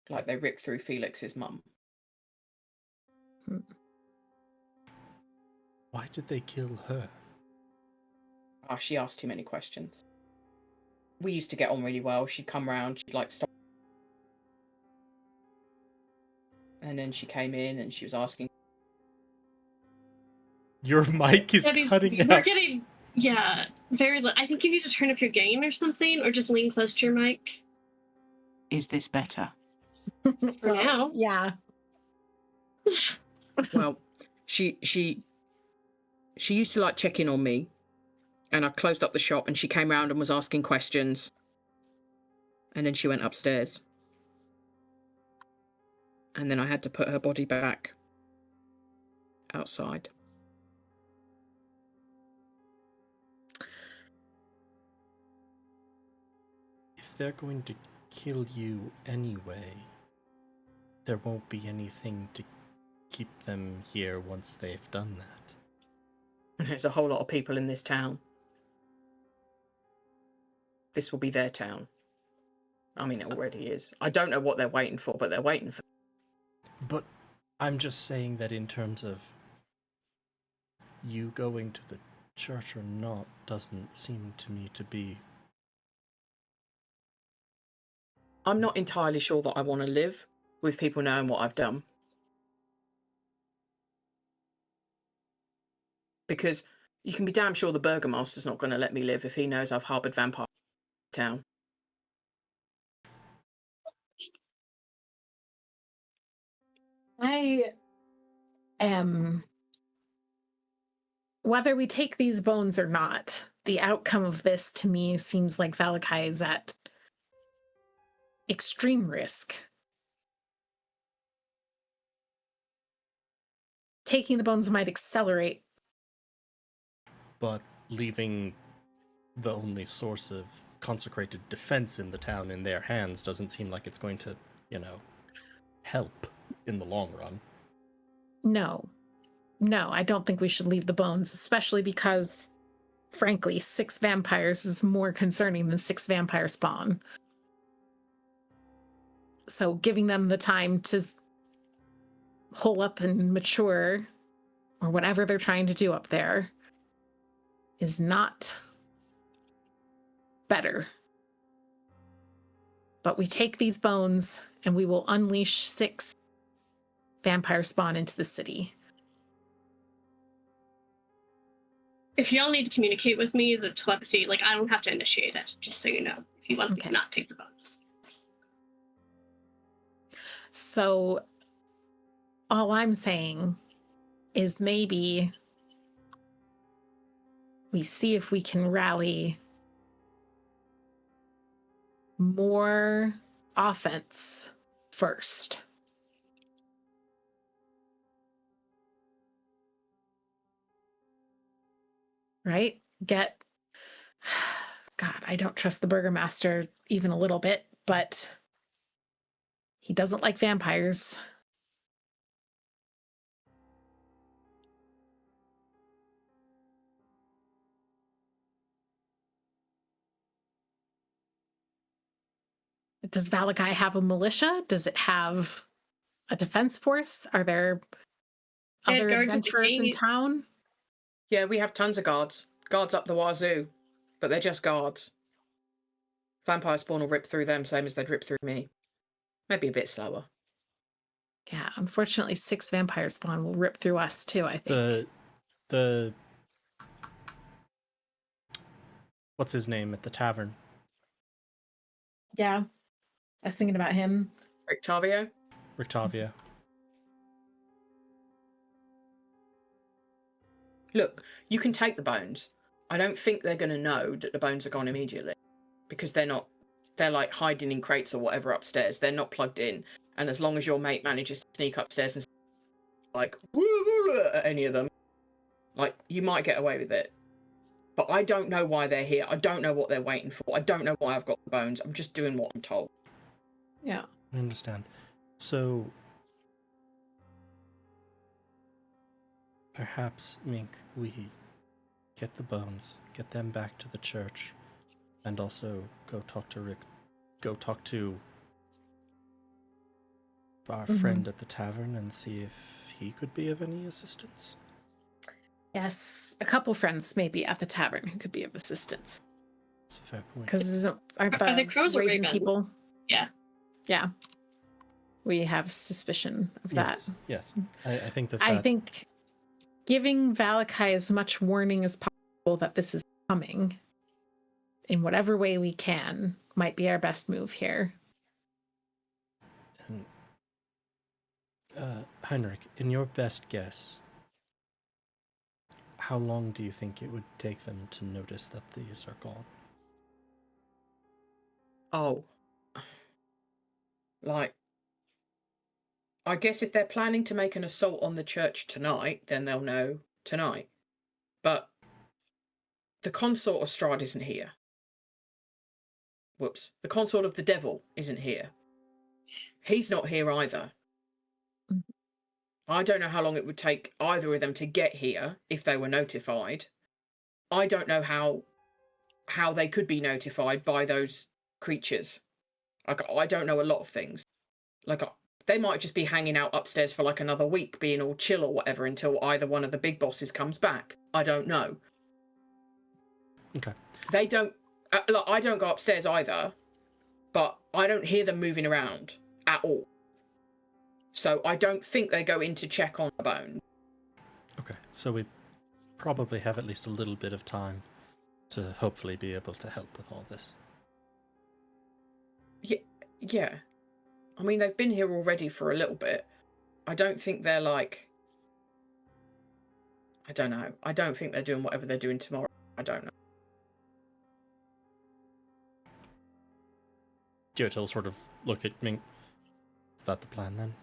like they ripped through Felix's mum. Why did they kill her? She asked too many questions. We used to get on really well. She'd come round, she'd like stop. And then she came in and she was asking. Your mic is cutting out. We're getting, very low. I think you need to turn up your gain or something, or just lean close to your mic. Is this better? For now. Yeah. Well, she used to like check in on me, and I closed up the shop and she came round and was asking questions. And then she went upstairs. And then I had to put her body back outside. If they're going to kill you anyway, there won't be anything to keep them here once they've done that. There's a whole lot of people in this town. This will be their town. I mean, it already is. I don't know what they're waiting for, but they're waiting for. But I'm just saying that in terms of you going to the church or not doesn't seem to me to be... I'm not entirely sure that I want to live with people knowing what I've done. Because you can be damn sure the Burgomaster's not going to let me live if he knows I've harboured vampire in town. I am. Whether we take these bones or not, the outcome of this to me seems like Valakai is at extreme risk. Taking the bones might accelerate. But leaving the only source of consecrated defense in the town in their hands doesn't seem like it's going to, help in the long run. No, I don't think we should leave the bones, especially because, frankly, 6 vampires is more concerning than 6 vampire spawn. So giving them the time to hole up and mature, or whatever they're trying to do up there, is not better. But we take these bones and we will unleash 6 vampire spawn into the city. If y'all need to communicate with me, the telepathy, I don't have to initiate it, just so you know, if you want me to not take the bones. So all I'm saying is maybe we see if we can rally more offense first. Right? God, I don't trust the burgomaster even a little bit, but he doesn't like vampires. Does Valakai have a militia? Does it have a defense force? Are there other adventurers in town? Yeah, we have tons of guards. Guards up the wazoo, but they're just guards. Vampire spawn will rip through them, same as they'd rip through me. Maybe a bit slower. Yeah, unfortunately, 6 vampire spawn will rip through us too, I think. The what's his name at the tavern? Yeah, I was thinking about him. Rictavio? Rictavia. Look, you can take the bones. I don't think they're going to know that the bones are gone immediately, because they're like hiding in crates or whatever upstairs. They're not plugged in. And as long as your mate manages to sneak upstairs and like at any of them, like, you might get away with it. But I don't know why they're here. I don't know what they're waiting for. I don't know why I've got the bones. I'm just doing what I'm told. Yeah. I understand. So perhaps, Mink, we get the bones, get them back to the church, and also go talk to our friend at the tavern and see if he could be of any assistance. Yes, a couple friends maybe at the tavern who could be of assistance. It's a fair point. Because aren't Are the they crows or raven ravens? people? Yeah. Yeah. We have suspicion of that. Yes. I think that. I think giving Valakai as much warning as possible that this is coming in whatever way we can might be our best move here. Heinrich, in your best guess, how long do you think it would take them to notice that these are gone? Oh. Like, I guess if they're planning to make an assault on the church tonight, then they'll know tonight. But the consort of Strahd isn't here. Whoops. The consort of the devil isn't here. He's not here either. I don't know how long it would take either of them to get here if they were notified. I don't know how they could be notified by those creatures. Like, I don't know a lot of things. Like, they might just be hanging out upstairs for like another week, being all chill or whatever until either one of the big bosses comes back. I don't know. Okay. They don't. I don't go upstairs either, but I don't hear them moving around at all. So I don't think they go in to check on the bone. Okay, so we probably have at least a little bit of time to hopefully be able to help with all this. Yeah. I mean, they've been here already for a little bit. I don't think they're like... I don't know. I don't think they're doing whatever they're doing tomorrow. I don't know. Jotel will sort of look at Mink. Is that the plan then?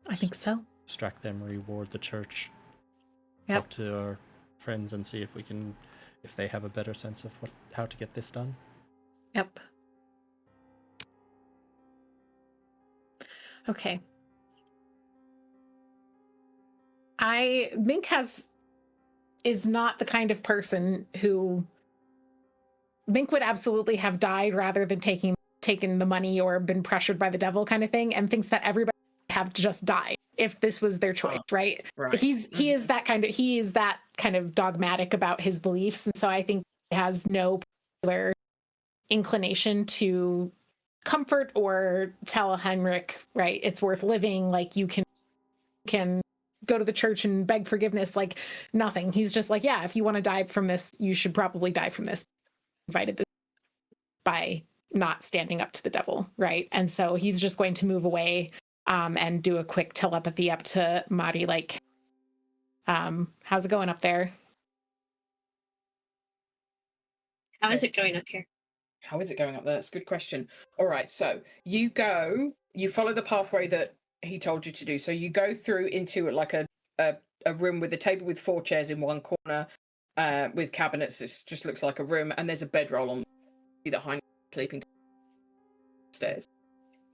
I think so. Distract them, reward the church. Yep. Talk to our friends and see if they have a better sense of how to get this done. Yep. Okay. Mink is not the kind of person who... Mink would absolutely have died rather than taken the money or been pressured by the devil kind of thing, and thinks that everybody would have just died if this was their choice, right? Right. He is that kind of dogmatic about his beliefs, and so I think he has no particular inclination to comfort or tell Heinrich, right, it's worth living, like you can go to the church and beg forgiveness, like nothing. He's just like, yeah, if you want to die from this, you should probably die from this. Invited this by not standing up to the devil, right? And so he's just going to move away and do a quick telepathy up to Mari, like, how's it going up there? How is it going up here? How is it going up there? That's a good question. All right, so you follow the pathway that he told you to do. So you go through into like a room with a table with 4 chairs in one corner, with cabinets. It just looks like a room, and there's a bedroll on the hind sleeping stairs.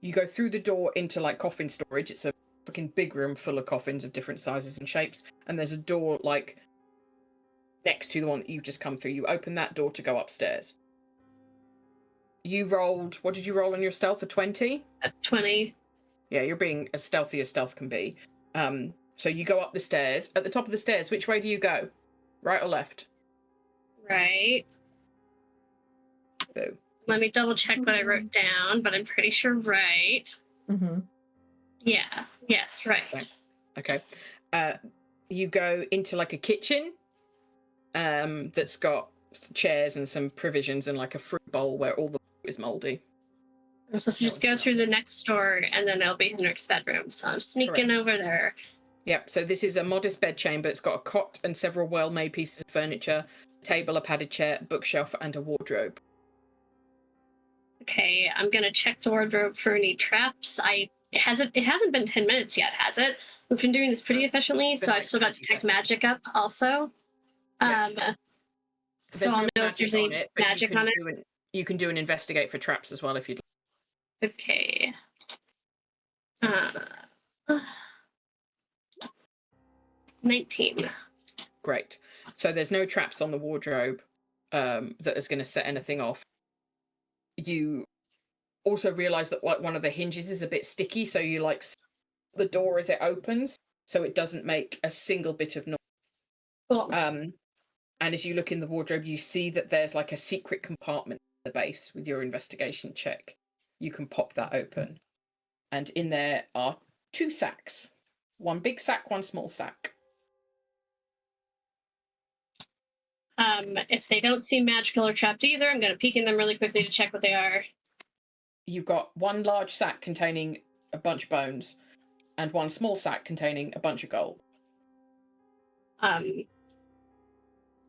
You go through the door into like coffin storage. It's a fucking big room full of coffins of different sizes and shapes, and there's a door like next to the one that you've just come through. You open that door to go upstairs. You rolled, what did you roll on your stealth? A 20? A 20. Yeah, you're being as stealthy as stealth can be. So you go up the stairs. At the top of the stairs, which way do you go? Right or left? Right. Boo. Let me double check what I wrote down, but I'm pretty sure right. Mm-hmm. Yeah. Yes, right. Okay. You go into like a kitchen that's got chairs and some provisions and like a fruit bowl where all the fruit is moldy. I'm supposed to just go through the next door and then it'll be Henrik's bedroom. So I'm sneaking over there. Yep, so this is a modest bed chamber. It's got a cot and several well-made pieces of furniture, a table, a padded chair, a bookshelf, and a wardrobe. Okay, I'm gonna check the wardrobe for any traps. It hasn't been 10 minutes yet, has it? We've been doing this pretty efficiently, so I've still got detect magic up also. Yeah. So I'll know if there's any magic on it. You can do an investigate for traps as well if you'd like. Okay. 19. Great. So there's no traps on the wardrobe that is going to set anything off. You also realize that one of the hinges is a bit sticky, so you like the door as it opens, so it doesn't make a single bit of noise. Cool. And as you look in the wardrobe, you see that there's like a secret compartment at the base with your investigation check. You can pop that open. And in there are 2 sacks. One big sack, one small sack. If they don't seem magical or trapped either, I'm going to peek in them really quickly to check what they are. You've got one large sack containing a bunch of bones and one small sack containing a bunch of gold. I'm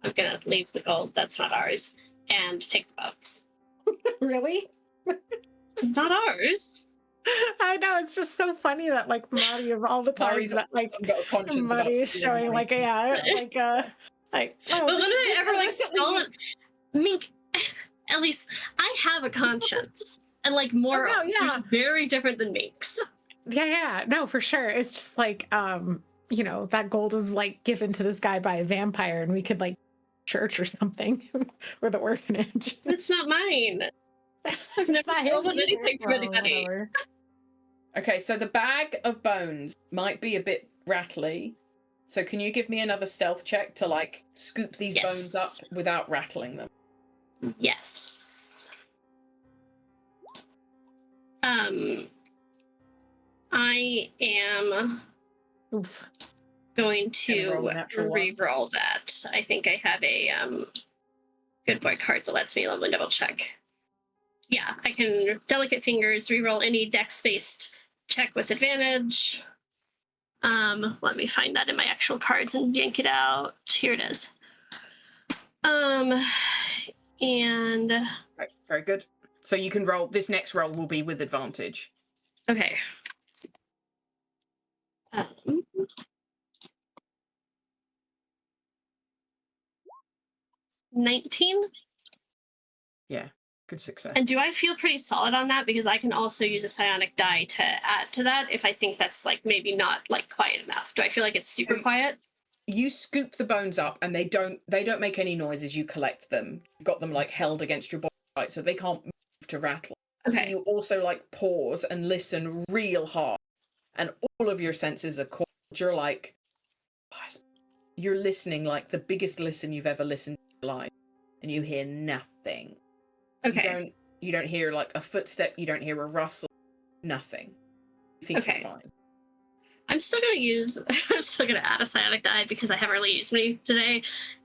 going to leave the gold. That's not ours. And take the bones. Really? It's not ours. I know, it's just so funny that like Marty of all the times that like Marty is showing like oh, but when I ever like stole it, I mean, at least I have a conscience, and like morals, there's very different than Minx. Yeah, no, for sure. It's just like you know, that gold was like given to this guy by a vampire, and we could like church or something, or the orphanage. It's not mine. I've never stolen anything from anybody. Whatever. Okay, so the bag of bones might be a bit rattly. So can you give me another stealth check to like scoop these bones up without rattling them? Yes. I am going to re-roll that. I think I have a good boy card that lets me double check. Yeah, I can delicate fingers re-roll any dex-based check with advantage. Let me find that in my actual cards and yank it out. Here it is. And right, very good. So you can roll. This next roll will be with advantage. Okay. 19. Yeah, good success. And do I feel pretty solid on that? Because I can also use a psionic die to add to that if I think that's like maybe not like quiet enough. Do I feel like it's super quiet? You scoop the bones up and they don't make any noise as you collect them. You've got them like held against your body, right? So they can't move to rattle. Okay. You also like pause and listen real hard, and all of your senses are caught. You're like, you're listening like the biggest listen you've ever listened to in your life, and you hear nothing. Okay. You don't hear like a footstep. You don't hear a rustle. Nothing. You think you're fine. I'm still gonna add a psionic die because I haven't really used many today,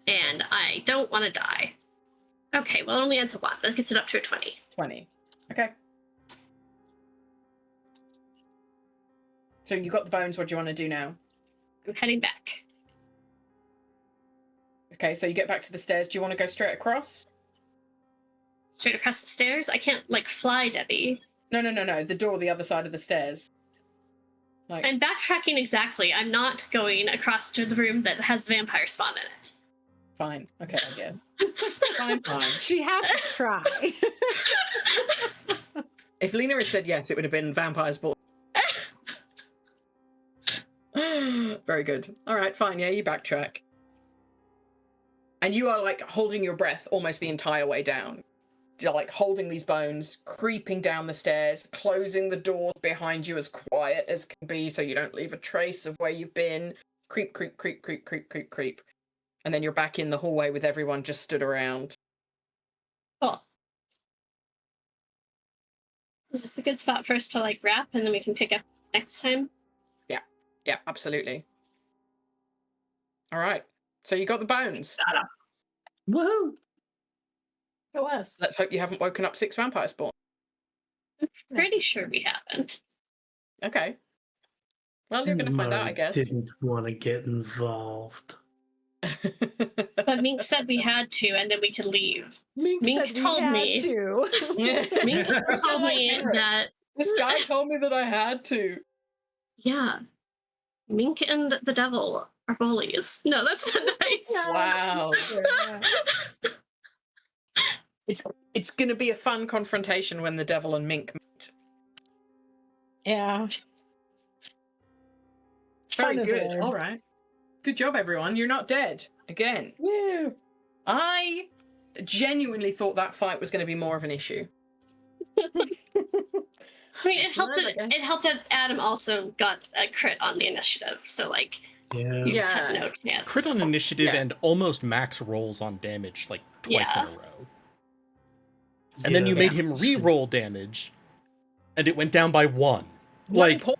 and I don't want to die. Okay, well it only adds a 1. That gets it up to a 20. 20. Okay. So you got the bones. What do you want to do now? I'm heading back. Okay, so you get back to the stairs. Do you want to go straight across? Straight across the stairs? I can't, like, fly, Debbie. No. The door, the other side of the stairs. Like, I'm backtracking exactly. I'm not going across to the room that has the vampire spawn in it. fine. Okay, I guess. Fine. She had to try. If Lena had said yes, it would have been vampires ball. Very good. All right, fine. Yeah, you backtrack. And you are like holding your breath almost the entire way down. You're like holding these bones, creeping down the stairs, closing the doors behind you as quiet as can be so you don't leave a trace of where you've been. Creep. And then you're back in the hallway with everyone just stood around. Cool. Is this a good spot for us to, like, wrap and then we can pick up next time? Yeah, absolutely. All right. So you got the bones. Woohoo! It was. Let's hope you haven't woken up 6 vampire spawn. Pretty sure we haven't. Okay. Well, you're going to find out, I guess. Didn't want to get involved. But Mink said we had to, and then we could leave. Mink Mink said we told had me. to. Mink told me that, This guy told me that I had to. yeah, Mink and the devil are bullies. No, that's not nice. Wow. Yeah. It's going to be a fun confrontation when the devil and Mink meet. Yeah. Very Fun is good. there. All right. Good job, everyone. You're not dead. Again. Woo. I genuinely thought that fight was going to be more of an issue. I mean, it helped Excellent, that okay. it helped that Adam also got a crit on the initiative. So, like, Yeah. you just Yeah. had no chance. Crit on initiative Yeah. and almost max rolls on damage like twice Yeah. in a row. And then you Yeah. made him re-roll damage, and it went down by 1. One Like, point.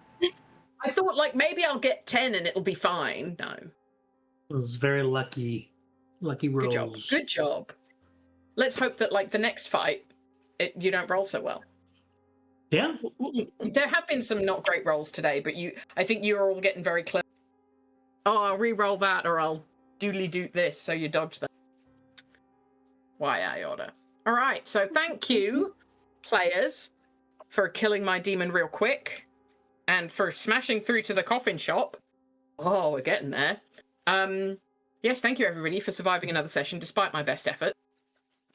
I thought, like, maybe I'll get 10 and it'll be fine. No. It was very lucky Good rolls. job. Good job. Let's hope that, like, the next fight, you don't roll so well. Yeah. There have been some not great rolls today, but I think you're all getting very clever. Oh, I'll re-roll that, or I'll doodly doot this, so you dodge them. Why I order. All right, so thank you, players, for killing my demon real quick, and for smashing through to the coffin shop. Oh, we're getting there. Yes, thank you everybody for surviving another session despite my best effort.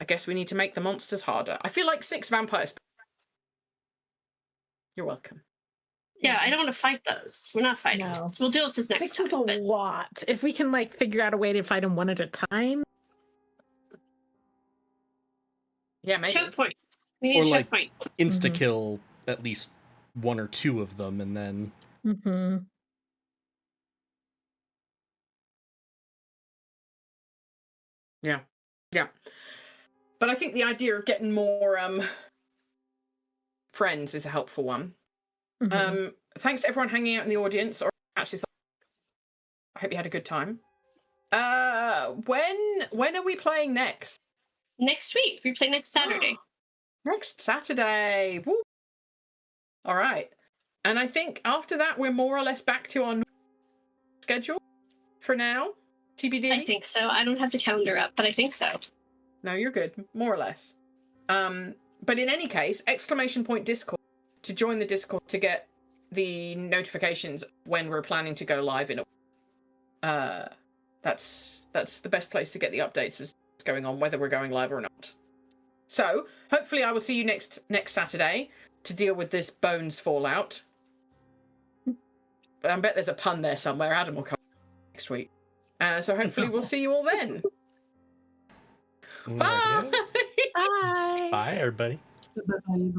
I guess we need to make the monsters harder. I feel like 6 vampires. You're welcome. Yeah, I don't want to fight those. We're not fighting No. those. We'll deal with this next 6 time. is a but- lot. If we can like figure out a way to fight them one at a time. Yeah, maybe. Choke points. We need Or, a choke like- point. insta-kill at least 1 or 2 of them, and then... Mm-hmm. Yeah. But I think the idea of getting more friends is a helpful one. Thanks to everyone hanging out in the audience, or actually I hope you had a good time. When are we playing next? Next week. We play next Saturday. Next Saturday. Woo. All right. And I think after that we're more or less back to our schedule for now. TBD. I think so. I don't have the calendar up, but I think so. No, you're good, more or less. But in any case, !Discord to join the Discord to get the notifications when we're planning to go live in a that's the best place to get the updates as what's going on, whether we're going live or not. So hopefully I will see you next Saturday to deal with this bones fallout. I bet there's a pun there somewhere. Adam will come next week. So hopefully we'll see you all then. Bye. Bye. Bye, everybody. Bye.